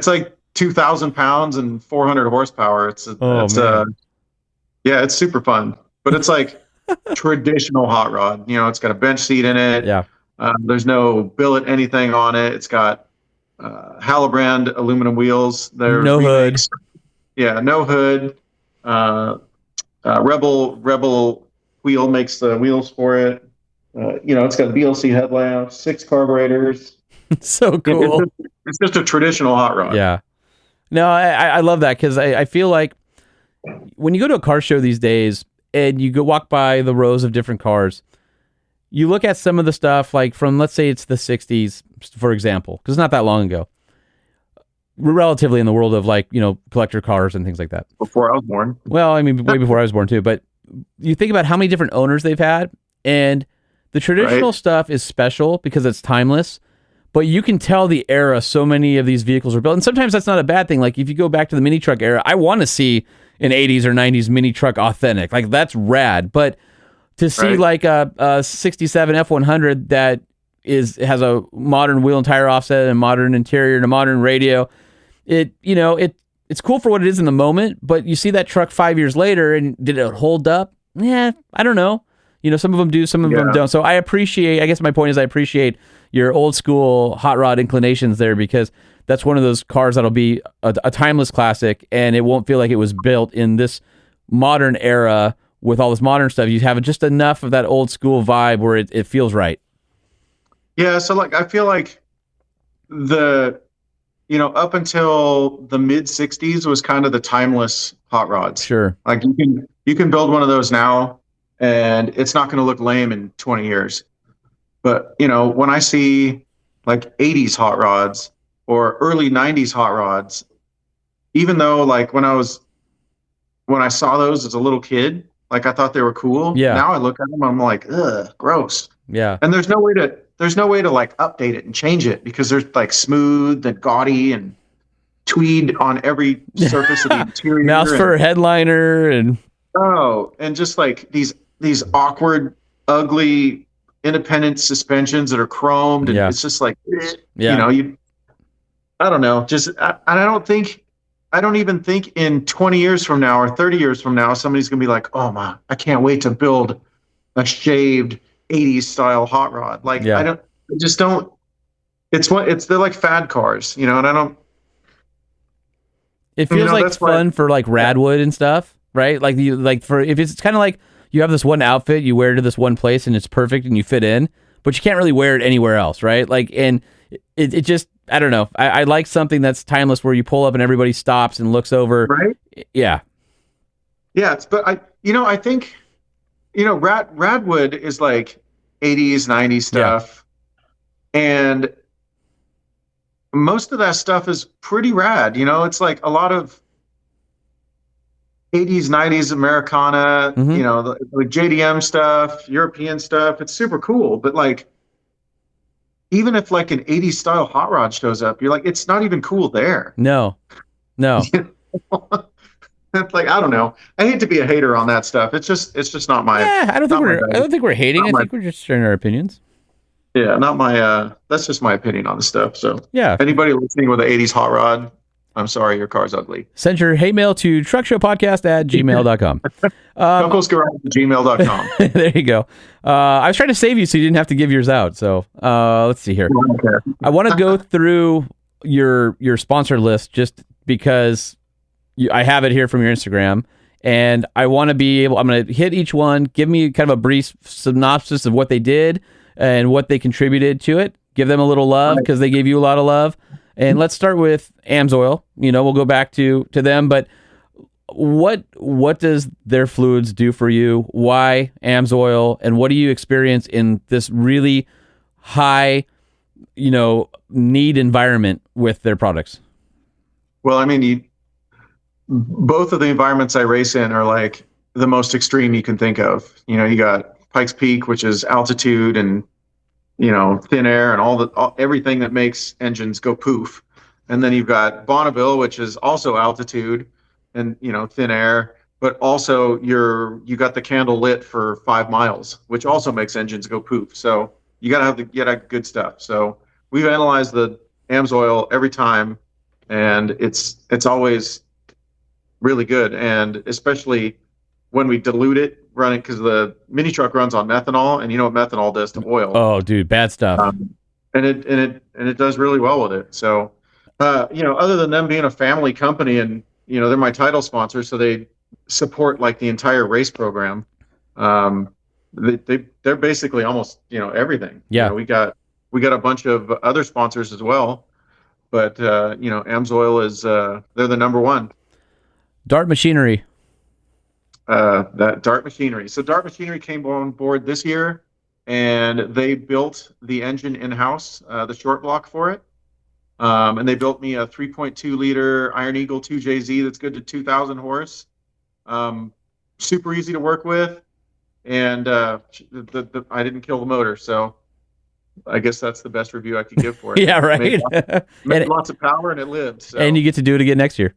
like 2,000 pounds and 400 horsepower. It's super fun. But it's like traditional hot rod. It's got a bench seat in it. Yeah. There's no billet anything on it. It's got Halabrand aluminum wheels. They're no hood. Yeah, no hood. Rebel wheel makes the wheels for it. It's got BLC headlamps, 6 carburetors. So cool. It's just a traditional hot rod. Yeah. No, I love that because I feel like when you go to a car show these days and you go walk by the rows of different cars, you look at some of the stuff like from, let's say it's the 60s, for example, because it's not that long ago. Relatively in the world of collector cars and things like that. Before I was born. Well, I mean, way before I was born too. But you think about how many different owners they've had, and the traditional stuff is special because it's timeless. But you can tell the era so many of these vehicles were built, and sometimes that's not a bad thing. Like if you go back to the mini truck era, I want to see an 80s or 90s mini truck authentic. Like that's rad. But to see like a 67 F100 that has a modern wheel and tire offset and modern interior and a modern radio. It's cool for what it is in the moment, but you see that truck 5 years later, and did it hold up? Yeah, I don't know. Some of them do, some of them don't. So I guess my point is I appreciate your old school hot rod inclinations there, because that's one of those cars that'll be a timeless classic, and it won't feel like it was built in this modern era with all this modern stuff. You have just enough of that old school vibe where it feels right. Yeah. So I feel like up until the mid 60s was kind of the timeless hot rods. Sure. Like you can build one of those now and it's not going to look lame in 20 years. But, when I see like 80s hot rods or early 90s hot rods, even though like when I saw those as a little kid, like I thought they were cool. Yeah. Now I look at them, I'm like, ugh, gross. Yeah. And there's no way to like update it and change it, because they're like smooth and gaudy and tweed on every surface of the interior. Mouse fur headliner and just like these awkward, ugly, independent suspensions that are chromed, and it's just like, I don't know. I don't even think in 20 years from now or 30 years from now, somebody's going to be like, oh man, I can't wait to build a shaved 80s style hot rod. Like, they're like fad cars, and I don't. It feels like fun for like Radwood and stuff, right? Like if it's kind of like you have this one outfit you wear to this one place and it's perfect and you fit in, but you can't really wear it anywhere else, right? Like, and it just, I don't know. I like something that's timeless where you pull up and everybody stops and looks over. Right. Yeah. Yeah. But I think, Radwood is like 80s, 90s stuff. Yeah. And most of that stuff is pretty rad. It's like a lot of 80s, 90s Americana, like JDM stuff, European stuff. It's super cool. But like, even if like an 80s style hot rod shows up, you're like, it's not even cool there. No. It's like, I don't know. I hate to be a hater on that stuff. It's just not my. Yeah, I don't think we're hating. I think we're just sharing our opinions. Yeah, not my. That's just my opinion on the stuff. So yeah, anybody listening with an 80s hot rod, I'm sorry, your car's ugly. Send your hate mail to truckshowpodcast@gmail.com. Chuckles@gmail.com. There you go. I was trying to save you so you didn't have to give yours out. So let's see here. Okay. I want to go through your sponsor list just because I have it here from your Instagram, and I want to be able. I'm going to hit each one. Give me kind of a brief synopsis of what they did and what they contributed to it. Give them a little love because they gave you a lot of love. And let's start with AMSOIL. We'll go back to them, but what does their fluids do for you? Why AMSOIL, and what do you experience in this really high, need environment with their products? Well, I mean, both of the environments I race in are like the most extreme you can think of. You got Pikes Peak, which is altitude and thin air and everything that makes engines go poof. And then you've got Bonneville, which is also altitude and, thin air, but also you got the candle lit for 5 miles, which also makes engines go poof. So you got to have good stuff. So we've analyzed the AMSOIL every time, and it's always really good. And especially when we dilute it, running, because the mini truck runs on methanol, and you know what methanol does to oil. Oh, dude, bad stuff. And it does really well with it. So, other than them being a family company, and they're my title sponsor, so they support like the entire race program. They're basically almost everything. Yeah, we got a bunch of other sponsors as well, but AMSOIL is they're the number one. Dart Machinery. That Dart Machinery. So Dart Machinery came on board this year, and they built the engine in-house, the short block for it. And they built me a 3.2 liter Iron Eagle 2JZ that's good to 2,000 horse. Super easy to work with, and I didn't kill the motor, so I guess that's the best review I could give for it. Yeah, right. Made lots of power, and it lived. So. And you get to do it again next year.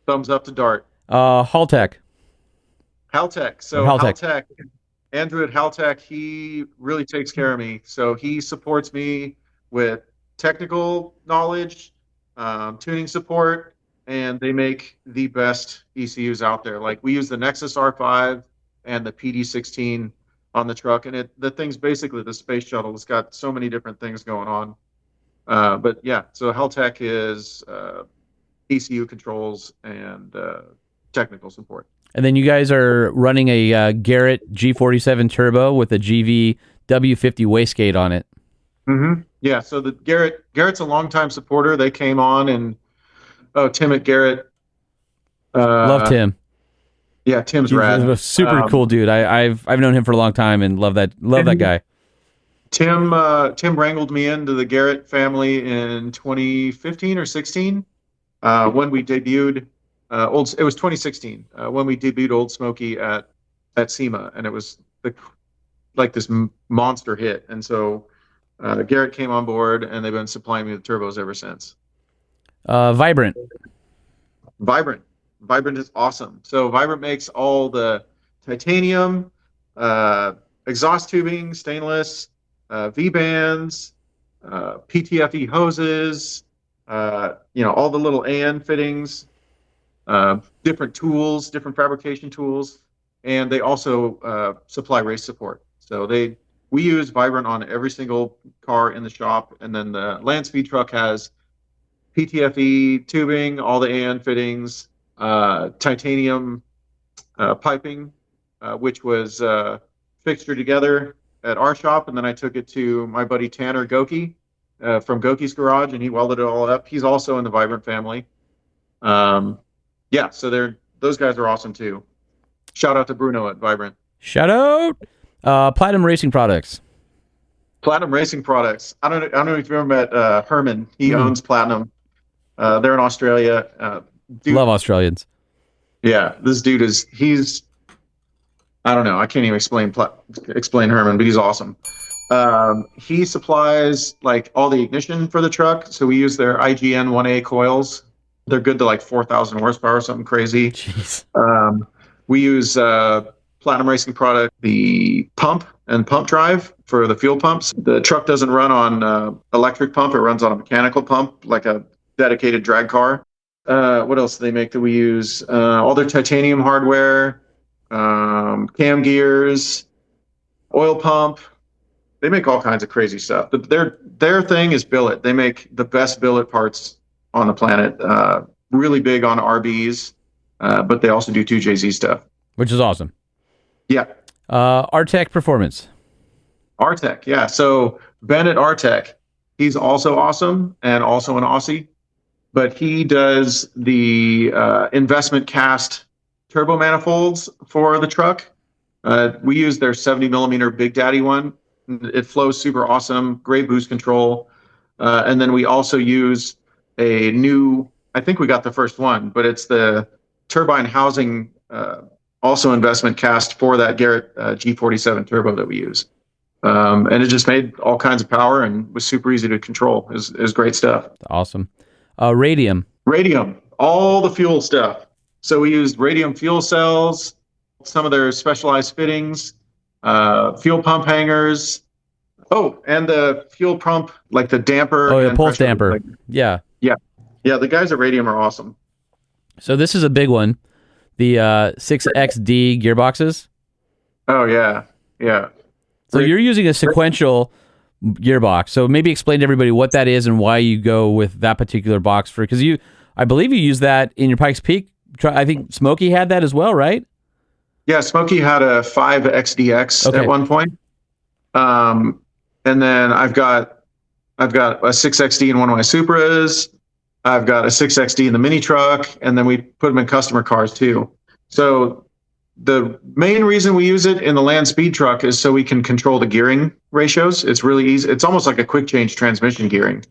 Thumbs up to Dart. Haltech. So Haltech, Andrew at Haltech, he really takes care of me. So he supports me with technical knowledge, tuning support, and they make the best ECUs out there. Like we use the Nexus R5 and the PD16 on the truck, and the thing's basically the space shuttle. It's got so many different things going on. But yeah, so Haltech is ECU controls and technical support. And then you guys are running a Garrett G47 turbo with a GV W50 wastegate on it. Mm-hmm. Yeah, so the Garrett's a longtime supporter. They came on, and Tim at Garrett. Love Tim. Yeah, Tim's He's rad. a super cool dude. I've known him for a long time and love that guy. Tim wrangled me into the Garrett family in 2015 or 16 when we debuted. It was 2016 when we debuted Old Smoky at SEMA, and it was like this monster hit. And so Garrett came on board, and they've been supplying me with turbos ever since. Vibrant is awesome. So Vibrant makes all the titanium, exhaust tubing, stainless, V-bands, PTFE hoses, all the little AN fittings, different tools, different fabrication tools, and they also supply race support. So we use Vibrant on every single car in the shop, and then the land speed truck has PTFE tubing, all the AN fittings, titanium piping, which was fixtured together at our shop, and then I took it to my buddy Tanner Goki from Goki's Garage, and he welded it all up. He's also in the Vibrant family. So those guys are awesome too. Shout out to Bruno at Vibrant. Shout out. Platinum Racing Products. Platinum Racing Products. I don't know if you ever met Herman. He owns Platinum. They're in Australia. Love Australians. Yeah, this dude he's I don't know. I can't even explain Herman, but he's awesome. He supplies like all the ignition for the truck. So we use their IGN 1A coils. They're good to like 4,000 horsepower, something crazy. Jeez. We use Platinum Racing product, the pump and pump drive for the fuel pumps. The truck doesn't run on electric pump. It runs on a mechanical pump, like a dedicated drag car. What else do they make that we use? All their titanium hardware, cam gears, oil pump. They make all kinds of crazy stuff. Their thing is billet. They make the best billet parts on the planet. Really big on RBs, but they also do 2JZ stuff. Which is awesome. Yeah. Artec Performance. Artec, yeah. So Ben at Artec, he's also awesome and also an Aussie, but he does the investment cast turbo manifolds for the truck. We use their 70 millimeter Big Daddy one. It flows super awesome, great boost control. And then we also use a new, I think we got the first one, but it's the turbine housing, also investment cast for that Garrett G47 turbo that we use. And it just made all kinds of power and was super easy to control. It was great stuff. Awesome. Radium, all the fuel stuff. So we used Radium fuel cells, some of their specialized fittings, fuel pump hangers. Oh, and the fuel pump, like the damper. Oh, the pulse damper. Yeah. The guys at Radium are awesome. So this is a big one. The 6XD gearboxes. Oh, yeah. So you're using a sequential gearbox. So maybe explain to everybody what that is and why you go with that particular box because I believe you use that in your Pikes Peak. I think Smokey had that as well, right? Yeah, Smokey had a 5XDX at one point. And then I've got a 6XD in one of my Supras. I've got a 6XD in the mini truck, and then we put them in customer cars too. So the main reason we use it in the land speed truck is so we can control the gearing ratios. It's really easy. It's almost like a quick change transmission gearing.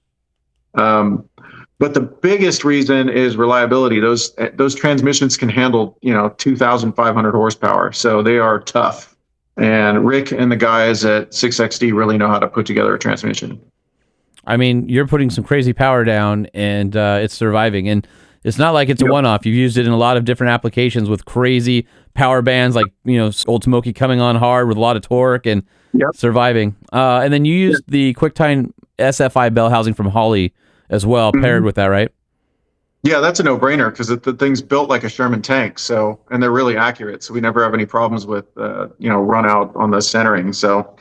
But the biggest reason is reliability. Those transmissions can handle 2,500 horsepower, so they are tough. And Rick and the guys at 6XD really know how to put together a transmission. I mean, you're putting some crazy power down, and it's surviving. And It's not like it's a one-off. You've used it in a lot of different applications with crazy power bands, like, Old Smoky coming on hard with a lot of torque and surviving. And then you used the QuickTime SFI bell housing from Holley as well, paired with that, right? Yeah, that's a no-brainer because the thing's built like a Sherman tank. So, and they're really accurate. So we never have any problems with, run out on the centering. So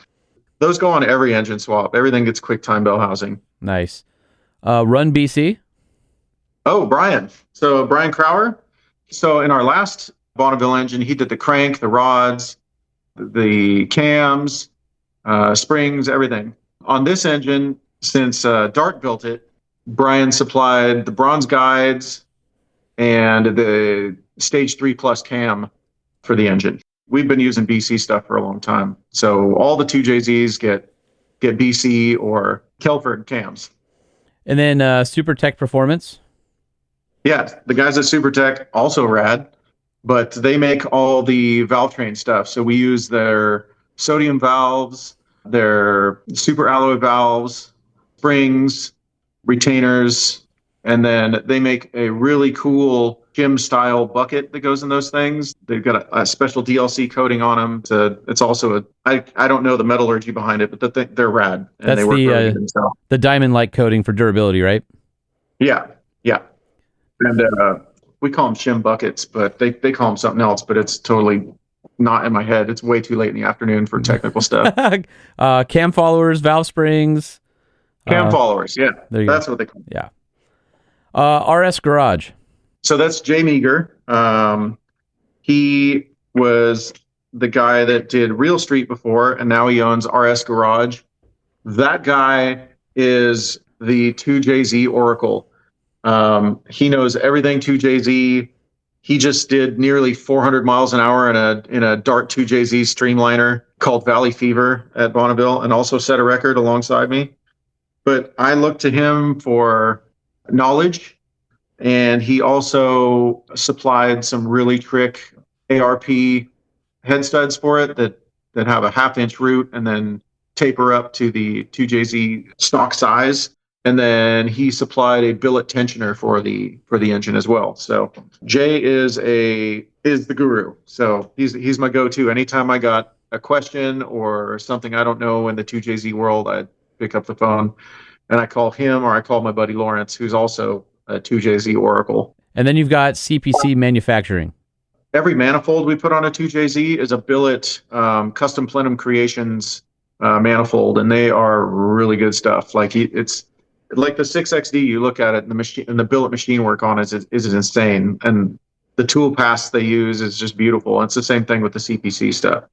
those go on every engine swap. Everything gets QuickTime bell housing. Nice. Run BC. Oh, Brian. So Brian Crower. So in our last Bonneville engine, he did the crank, the rods, the cams, springs, everything. On this engine, since Dart built it, Brian supplied the bronze guides and the stage 3+ cam for the engine. We've been using BC stuff for a long time. So all the 2JZs get BC or Kelford cams. And then SuperTech Performance. Yeah, the guys at SuperTech, also rad, but they make all the valve train stuff. So we use their sodium valves, their super alloy valves, springs, retainers, and then they make a really cool shim style bucket that goes in those things. They've got a special DLC coating on them. It's also I don't know the metallurgy behind it, but they're rad. And that's they work really good themselves. The diamond-like coating for durability, right? Yeah. And we call them shim buckets, but they call them something else, but it's totally not in my head. It's way too late in the afternoon for technical stuff. Cam followers, valve springs. Cam followers, yeah. That's go. What they call them. Yeah. RS Garage. So that's Jay Meager. He was the guy that did Real Street before, and now he owns RS Garage. That guy is the 2JZ Oracle. He knows everything 2JZ. He just did nearly 400 miles an hour in a Dart 2JZ streamliner called Valley Fever at Bonneville, and also set a record alongside me. But I look to him for knowledge, and he also supplied some really trick ARP head studs for it that have a 1/2-inch root and then taper up to the 2JZ stock size. And then he supplied a billet tensioner for the engine as well. So Jay is the guru. So he's my go-to. Anytime I got a question or something I don't know in the 2JZ world, I pick up the phone and I call him, or I call my buddy Lawrence, who's also a 2JZ Oracle. And then you've got CPC Manufacturing. Every manifold we put on a 2JZ is a billet custom plenum creations manifold, and they are really good stuff. Like it's like the 6XD, you look at it, and the machine and the billet machine work on it is insane, and the tool pass they use is just beautiful. And it's the same thing with the CPC stuff.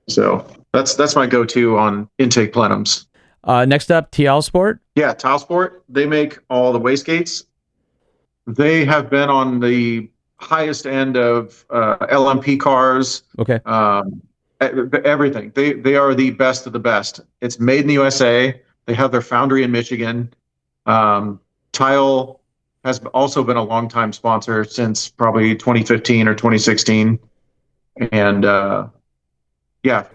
So that's my go-to on intake plenums. Next up, TL Sport. Yeah, Tile Sport. They make all the wastegates. They have been on the highest end of LMP cars. Okay. Everything. They are the best of the best. It's made in the USA. They have their foundry in Michigan. Tile has also been a long-time sponsor since probably 2015 or 2016. And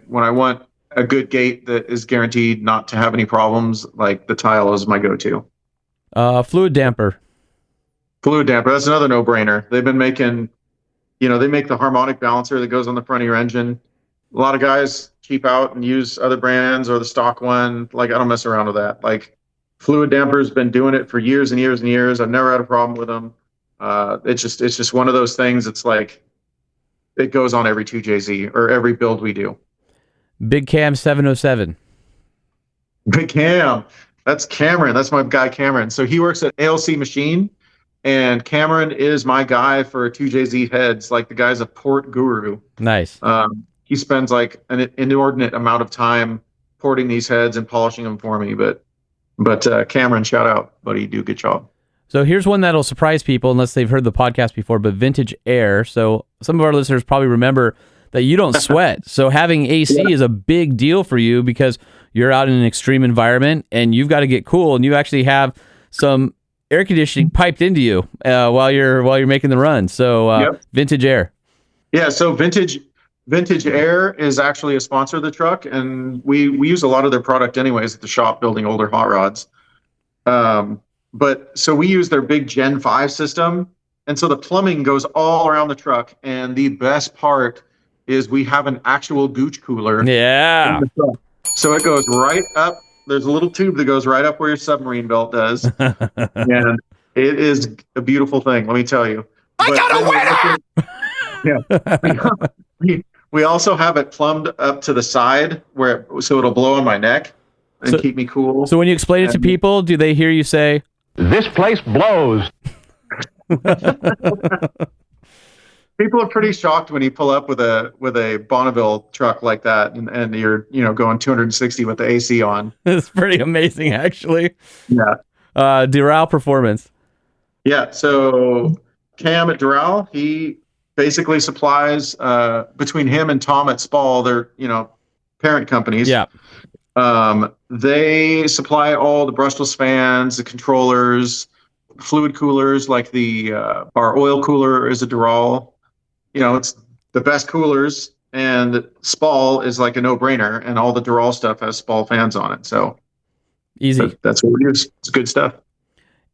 when I want a good gate that is guaranteed not to have any problems, like the Tile is my go-to. Fluid damper. Fluid damper, that's another no-brainer. They've been making, they make the harmonic balancer that goes on the front of your engine. A lot of guys cheap out and use other brands or the stock one. Like, I don't mess around with that. Like, Fluid Damper's been doing it for years and years and years. I've never had a problem with them. It's just one of those things. It's like, it goes on every 2JZ or every build we do. Big Cam 707. Big Cam. That's Cameron. That's my guy, Cameron. So he works at ALC Machine, and Cameron is my guy for 2JZ heads. Like, the guy's a port guru. Nice. He spends like an inordinate amount of time porting these heads and polishing them for me. But Cameron, shout out, buddy. You do a good job. So here's one that'll surprise people unless they've heard the podcast before, but Vintage Air. So some of our listeners probably remember that you don't sweat. So having AC is a big deal for you because you're out in an extreme environment and you've got to get cool, and you actually have some air conditioning piped into you while you're making the run. So Vintage Air. Yeah. So Vintage Air is actually a sponsor of the truck, and we use a lot of their product anyways at the shop building older hot rods. But so we use their big Gen 5 system, And so the plumbing goes all around the truck. And the best part is we have an actual gooch cooler in Yeah. the truck. So it goes right up. There's a little tube that goes right up where your submarine belt does. And it is a beautiful thing, let me tell you. I got a winner! Yeah. We also have it plumbed up to the side so it'll blow on my neck and keep me cool. So when you explain it to people, do they hear you say, "This place blows"? People are pretty shocked when you pull up with a Bonneville truck like that, and you're going 260 with the AC on. It's pretty amazing, actually. Yeah. Doral Performance. Yeah. So Cam at Doral, he basically supplies between him and Tom at Spall, they're parent companies. Yeah. They supply all the brushless fans, the controllers, fluid coolers, like our oil cooler is a Doral. It's the best coolers, and Spall is like a no-brainer, and all the Doral stuff has Spall fans on it. So easy. That's what we use. It's good stuff.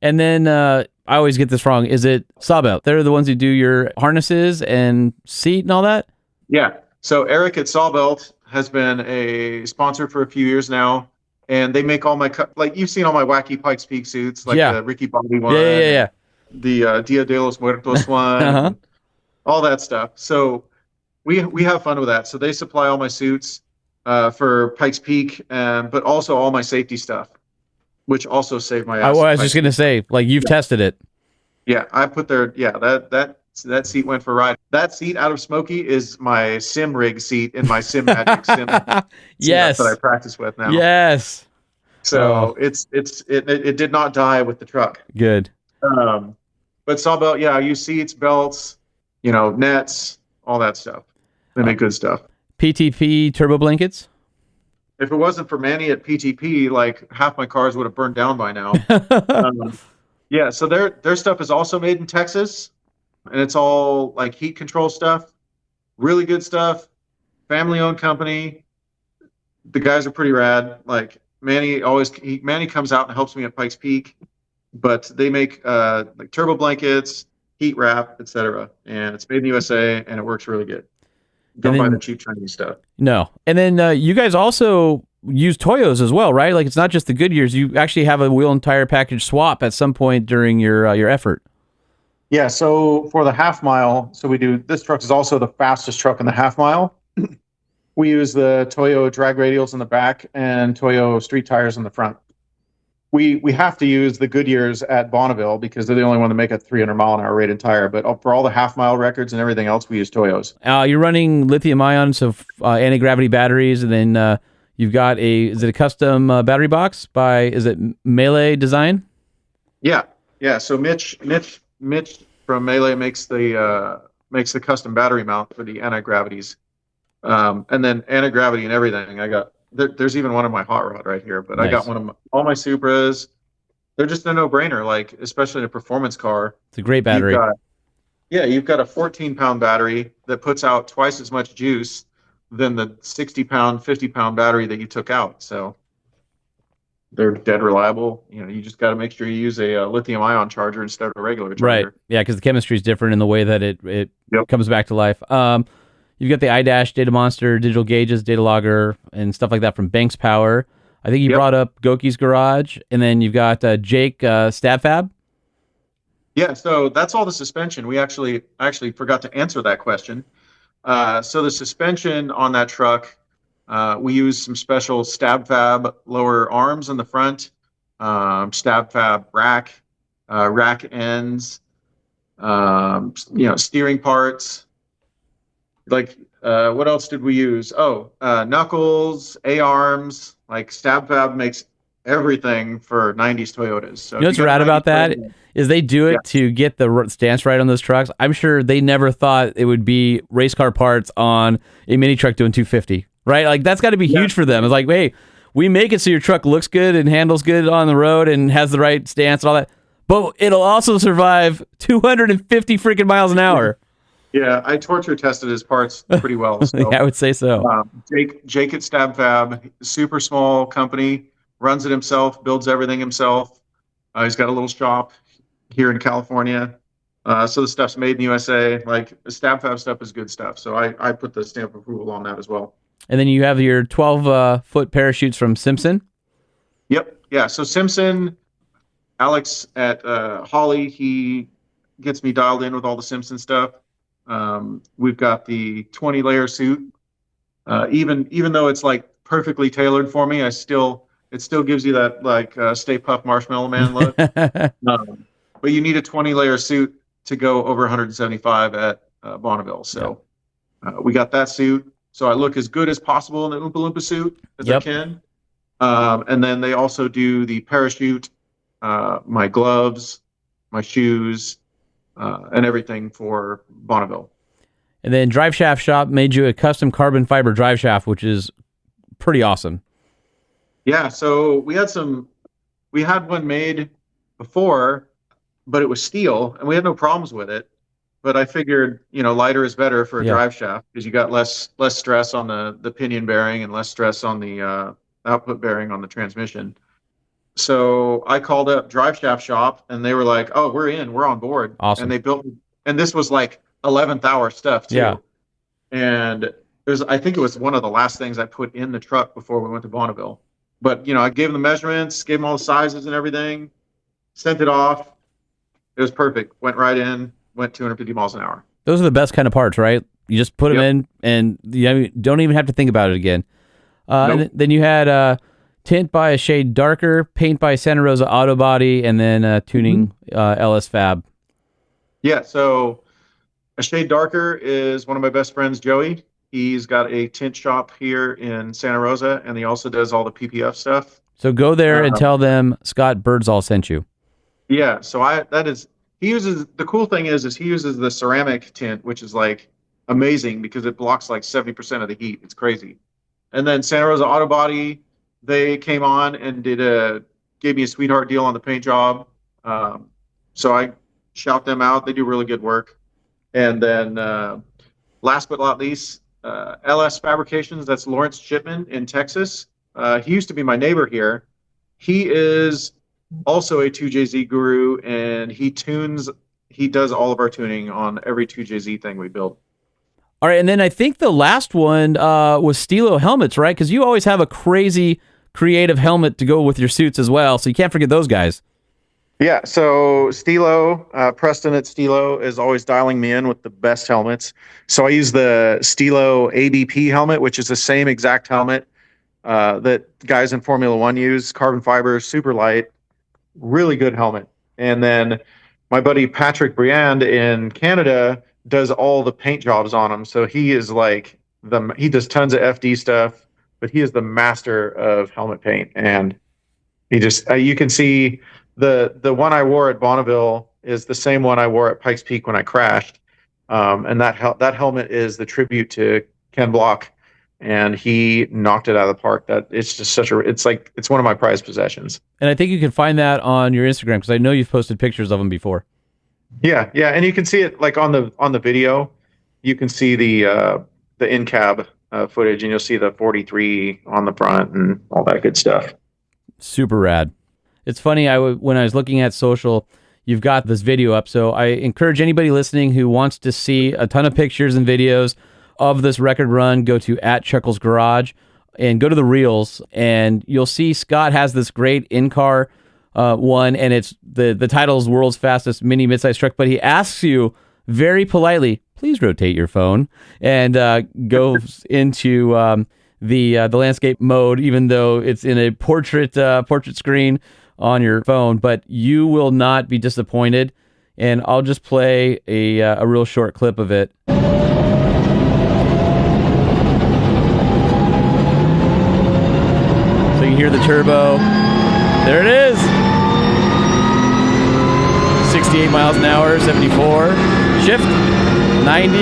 And then I always get this wrong. Is it Sawbelt? They're the ones who do your harnesses and seat and all that? Yeah. So Eric at Sawbelt has been a sponsor for a few years now, and they make all my like you've seen all my wacky Pikes Peak suits, like the Ricky Bobby one, yeah, the Dia de los Muertos one, all that stuff. So we have fun with that. So they supply all my suits for Pikes Peak, but also all my safety stuff, which also saved my ass. I was just gonna say, like, you've tested it. Yeah, I put that seat went for a ride. That seat out of Smokey is my sim rig seat in my sim magic sim. Yes, that I practice with now. Yes. So it did not die with the truck. Good. But Sawbelt, I use seats, belts, nets, all that stuff. They make good stuff. PTP turbo blankets. If it wasn't for Manny at PTP, like half my cars would have burned down by now. So their stuff is also made in Texas, and it's all like heat control stuff. Really good stuff. Family-owned company. The guys are pretty rad. Like Manny comes out and helps me at Pikes Peak, but they make like turbo blankets, heat wrap, etc. And it's made in the USA, and it works really good. Don't buy the cheap Chinese stuff. No. And then you guys also use Toyos as well, right? Like, it's not just the Goodyears. You actually have a wheel and tire package swap at some point during your effort. Yeah, so for the half mile, this truck is also the fastest truck in the half mile. We use the Toyo drag radials in the back and Toyo street tires in the front. We have to use the Goodyears at Bonneville because they're the only one to make a 300-mile-an-hour rated tire. But for all the half-mile records and everything else, we use Toyos. You're running lithium-ion, so anti-gravity batteries, and then you've got is it a custom battery box is it Melee Design? Yeah. So Mitch from Melee makes the custom battery mount for the anti-gravities, and then anti-gravity and everything. I got. There's even one in my hot rod right here, but nice. I got one of all my Supras. They're just a no-brainer, like especially in a performance car. It's a great battery. You've got a 14-pound battery that puts out twice as much juice than the 60-pound, 50-pound battery that you took out. So they're dead reliable. You just got to make sure you use a lithium-ion charger instead of a regular charger. Right. Yeah, because the chemistry is different in the way that it comes back to life. You've got the iDash, Data Monster, digital gauges, data logger, and stuff like that from Banks Power. I think you brought up Goki's Garage, and then you've got Jake Stab Fab. Yeah, so that's all the suspension. We actually forgot to answer that question. So the suspension on that truck, we use some special Stab Fab lower arms in the front, Stab Fab rack ends, steering parts. Like, what else did we use? Knuckles, A-arms, like Stab Fab makes everything for 90s Toyotas. So you know what's rad about that is they do it to get the stance right on those trucks. I'm sure they never thought it would be race car parts on a mini truck doing 250, right? Like, that's got to be huge for them. It's like, hey, we make it so your truck looks good and handles good on the road and has the right stance and all that, but it'll also survive 250 freaking miles an hour. Yeah, I torture tested his parts pretty well. So, I would say so. Jake at Stab Fab, super small company, runs it himself, builds everything himself. He's got a little shop here in California. So the stuff's made in the USA. Like Stab Fab stuff is good stuff. So I put the stamp of approval on that as well. And then you have your 12-foot parachutes from Simpson. Yep. Yeah. So Simpson, Alex at Holly, he gets me dialed in with all the Simpson stuff. We've got the 20-layer suit. Even though it's like perfectly tailored for me, it still gives you that like Stay Puft Marshmallow Man look. But you need a 20-layer suit to go over 175 at Bonneville. So we got that suit. So I look as good as possible in the Oompa Loompa suit as I can. And then they also do the parachute, my gloves, my shoes, and everything for Bonneville. And then Drive Shaft Shop made you a custom carbon fiber drive shaft, which is pretty awesome. Yeah, so we had one made before, but it was steel, and we had no problems with it. But I figured, lighter is better for a drive shaft because you got less stress on the pinion bearing and less stress on the output bearing on the transmission. So I called up Drive Shaft Shop, and they were like, "Oh, we're on board." Awesome. And they built, and this was like 11th hour stuff too. Yeah. And I think it was one of the last things I put in the truck before we went to Bonneville. But I gave them the measurements, gave them all the sizes and everything, sent it off. It was perfect. Went right in, went 250 miles an hour. Those are the best kind of parts, right? You just put them in, and you don't even have to think about it again. Nope. And then you had tint by a shade darker, paint by Santa Rosa Auto Body, and then tuning LS Fab. Yeah, so a shade darker is one of my best friends, Joey. He's got a tint shop here in Santa Rosa, and he also does all the PPF stuff. So go there and tell them Scott Birdsall sent you. Yeah, so the cool thing is he uses the ceramic tint, which is like amazing because it blocks like 70% of the heat. It's crazy. And then Santa Rosa Auto Body, they came on and gave me a sweetheart deal on the paint job. So I shout them out. They do really good work. And then last but not least, LS Fabrications, that's Lawrence Shipman in Texas. He used to be my neighbor here. He is also a 2JZ guru, and he does all of our tuning on every 2JZ thing we build. All right, and then I think the last one was Stilo helmets, right? Because you always have a crazy creative helmet to go with your suits as well, so you can't forget those guys. Yeah, so Stilo, Preston at Stilo is always dialing me in with the best helmets. So I use the Stilo ABP helmet, which is the same exact helmet that guys in Formula One use. Carbon fiber, super light, really good helmet. And then my buddy Patrick Briand in Canada does all the paint jobs on them. So he is he does tons of FD stuff, but he is the master of helmet paint. And he just, you can see the one I wore at Bonneville is the same one I wore at Pikes Peak when I crashed. And that helmet is the tribute to Ken Block, and he knocked it out of the park. That it's just it's one of my prized possessions. And I think you can find that on your Instagram because I know you've posted pictures of them before. Yeah, and you can see it like on the video. You can see the in-cab footage, and you'll see the 43 on the front and all that good stuff. Super rad. It's funny, when I was looking at social, you've got this video up, so I encourage anybody listening who wants to see a ton of pictures and videos of this record run, go to @Chuckles Garage and go to the Reels, and you'll see Scott has this great in-car one, and it's the title is World's Fastest Mini Midsize Truck, but he asks you very politely, please rotate your phone, and goes into the landscape mode, even though it's in a portrait screen on your phone, but you will not be disappointed. And I'll just play a real short clip of it. So you can hear the turbo. There it is. 68 miles an hour, 74. Shift, 90.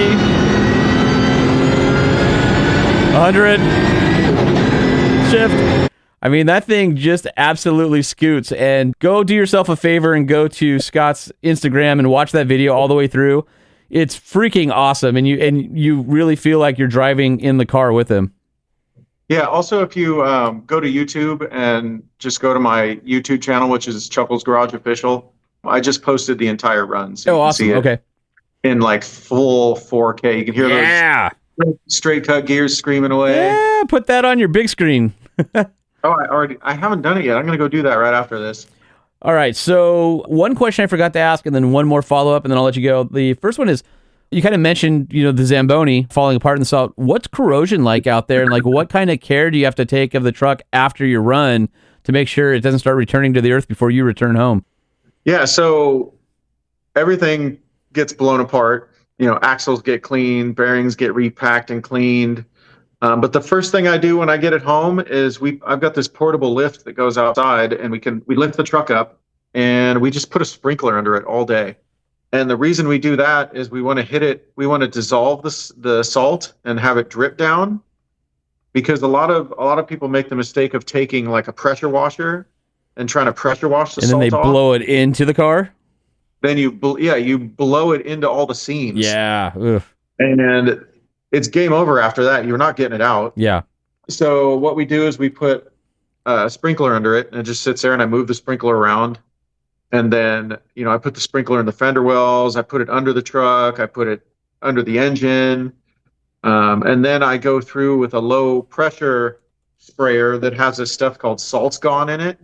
100. Shift. I mean, that thing just absolutely scoots. And go do yourself a favor and go to Scott's Instagram and watch that video all the way through. It's freaking awesome, and you really feel like you're driving in the car with him. Yeah. Also, if you go to YouTube and just go to my YouTube channel, which is Chuckles Garage Official, I just posted the entire run, so you can awesome. see it Okay. in like full 4K. You can hear those straight cut gears screaming away. Yeah, put that on your big screen. I haven't done it yet. I'm going to go do that right after this. All right. So one question I forgot to ask, and then one more follow-up, and then I'll let you go. The first one is, you kind of mentioned, the Zamboni falling apart in the salt. What's corrosion like out there? And like, what kind of care do you have to take of the truck after your run to make sure it doesn't start returning to the earth before you return home? Yeah. So everything gets blown apart. Axles get cleaned, bearings get repacked and cleaned. But the first thing I do when I get it home is I've got this portable lift that goes outside, and we lift the truck up and we just put a sprinkler under it all day. And the reason we do that is we want to hit it. We want to dissolve the salt and have it drip down, because a lot of people make the mistake of taking like a pressure washer and trying to pressure wash the salt off. And then they blow it into the car? Then you blow it into all the seams. Yeah. Ugh. And it's game over after that. You're not getting it out. Yeah. So what we do is we put a sprinkler under it, and it just sits there, and I move the sprinkler around. And then, I put the sprinkler in the fender wells. I put it under the truck. I put it under the engine. And then I go through with a low pressure sprayer that has this stuff called Salt's Gone in it.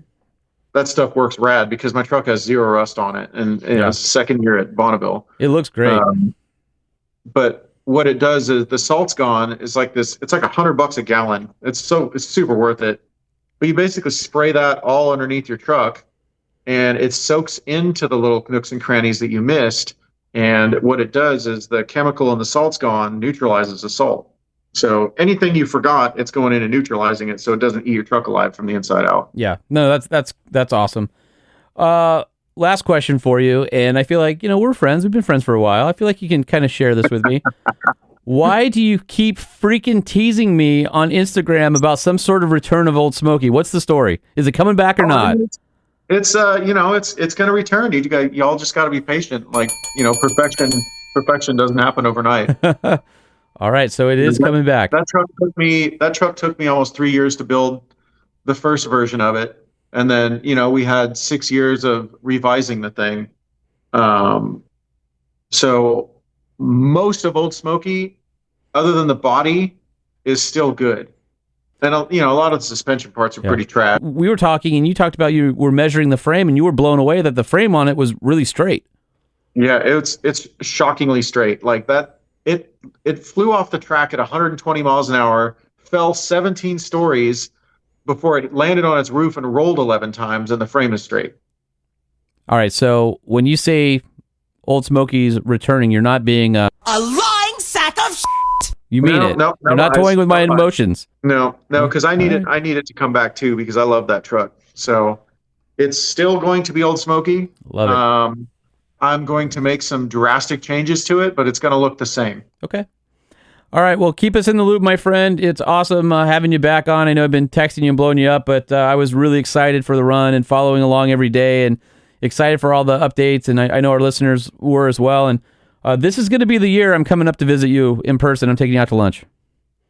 That stuff works rad because my truck has zero rust on it. And it's second year at Bonneville. It looks great. But what it does is the Salt's Gone is like this. It's like $100 a gallon. It's super worth it. But you basically spray that all underneath your truck, and it soaks into the little nooks and crannies that you missed. And what it does is the chemical in the Salt's Gone neutralizes the salt. So anything you forgot, it's going in and neutralizing it, so it doesn't eat your truck alive from the inside out. Yeah. No, that's awesome. Last question for you, and I feel like, we're friends. We've been friends for a while. I feel like you can kind of share this with me. Why do you keep freaking teasing me on Instagram about some sort of return of Old Smoky? What's the story? Is it coming back or not? It's it's going to return. Y'all just got to be patient. Like, perfection doesn't happen overnight. All right, so it is coming back. That truck took me almost 3 years to build the first version of it, and then we had 6 years of revising the thing. So most of Old Smoky, other than the body, is still good. And a lot of the suspension parts are pretty trash. We were talking, and you talked about you were measuring the frame, and you were blown away that the frame on it was really straight. Yeah, it's shockingly straight. Like that, it flew off the track at 120 miles an hour, fell 17 stories before it landed on its roof and rolled 11 times, and the frame is straight. All right, so when you say Old Smoky's returning, you're not being a lying sack of shit. You mean it. No, you're not toying with my emotions. No, because I need it to come back too, because I love that truck. So it's still going to be Old Smoky. Love it. I'm going to make some drastic changes to it, but it's going to look the same. Okay. All right. Well, keep us in the loop, my friend. It's awesome having you back on. I know I've been texting you and blowing you up, but I was really excited for the run and following along every day, and excited for all the updates. And I know our listeners were as well. And this is going to be the year I'm coming up to visit you in person. I'm taking you out to lunch.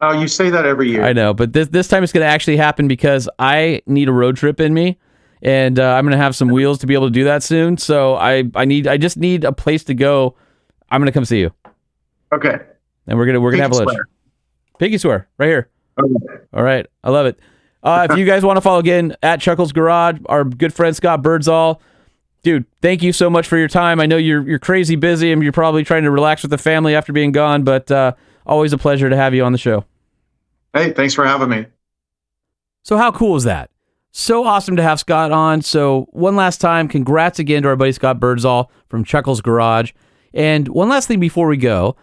Oh, you say that every year. I know, but this time it's going to actually happen because I need a road trip in me, and I'm going to have some wheels to be able to do that soon. So I just need a place to go. I'm going to come see you. Okay. And we're gonna have lunch. Pinky swear right here. Okay. All right, I love it. If you guys want to follow again at Chuckles Garage, our good friend Scott Birdsall. Dude, thank you so much for your time. I know you're crazy busy and you're probably trying to relax with the family after being gone, but always a pleasure to have you on the show. Hey, thanks for having me. So how cool is that? So awesome to have Scott on. So one last time, congrats again to our buddy Scott Birdsall from Chuckles Garage. And one last thing before we go.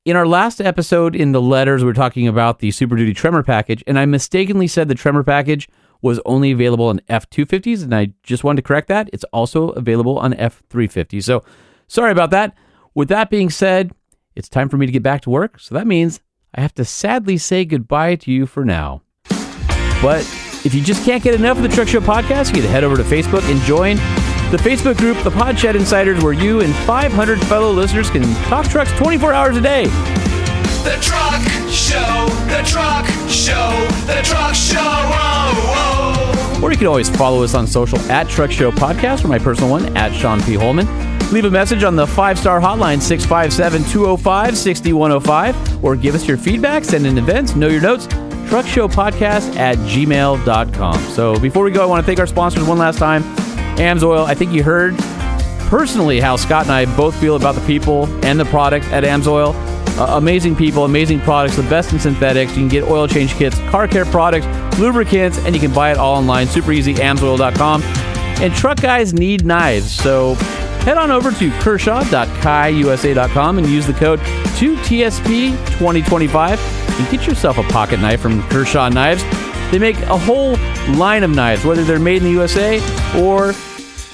In our last episode in the letters, we were talking about the Super Duty Tremor package, and I mistakenly said the Tremor package was only available on F250s, and I just wanted to correct that. It's also available on F350s. So sorry about that. With that being said, it's time for me to get back to work, so that means I have to sadly say goodbye to you for now. But if you just can't get enough of the Truck Show podcast, you can head over to Facebook and join the Facebook group, the Podshed Insiders, where you and 500 fellow listeners can talk trucks 24 hours a day. The Truck Show, the Truck Show, the Truck Show, oh, oh. Or you can always follow us on social at Truck Show Podcast, or my personal one at Sean P. Holman. Leave a message on the 5-star hotline, 657-205-6105, or give us your feedback, send in events, know your notes, truckshowpodcast@gmail.com. So before we go, I want to thank our sponsors one last time. AMSOIL. I think you heard personally how Scott and I both feel about the people and the product at AMSOIL. Amazing people, amazing products, the best in synthetics. You can get oil change kits, car care products, lubricants, and you can buy it all online. Super easy, amsoil.com. And truck guys need knives, so head on over to kershaw.kaiusa.com and use the code 2TSP2025 and get yourself a pocket knife from Kershaw Knives. They make a whole line of knives, whether they're made in the USA or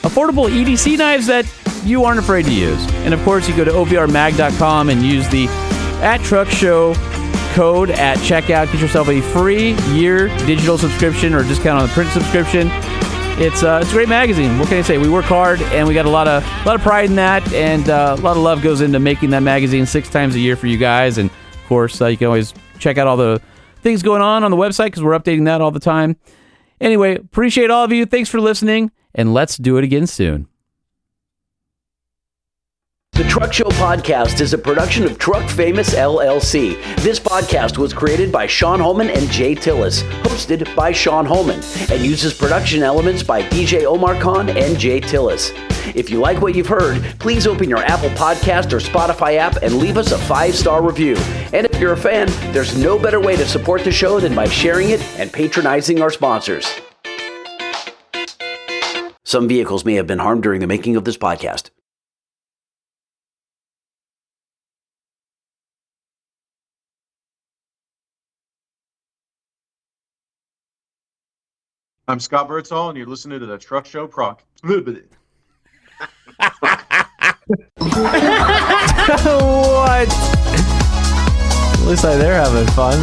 affordable EDC knives that you aren't afraid to use. And of course, you go to ovrmag.com and use the @TruckShow code at checkout. Get yourself a free year digital subscription or discount on the print subscription. It's a great magazine. What can I say? We work hard, and we got a lot of pride in that, and a lot of love goes into making that magazine 6 times a year for you guys. And of course, you can always check out all the things going on the website because we're updating that all the time. Anyway, appreciate all of you. Thanks for listening, and let's do it again soon. The Truck Show Podcast is a production of Truck Famous LLC. This podcast was created by Sean Holman and Jay Tillis, hosted by Sean Holman, and uses production elements by DJ Omar Khan and Jay Tillis. If you like what you've heard, please open your Apple Podcast or Spotify app and leave us a 5-star review. And if you're a fan, there's no better way to support the show than by sharing it and patronizing our sponsors. Some vehicles may have been harmed during the making of this podcast. I'm Scott Birdsall, and you're listening to the Truck Show Proc. What? At least they're having fun.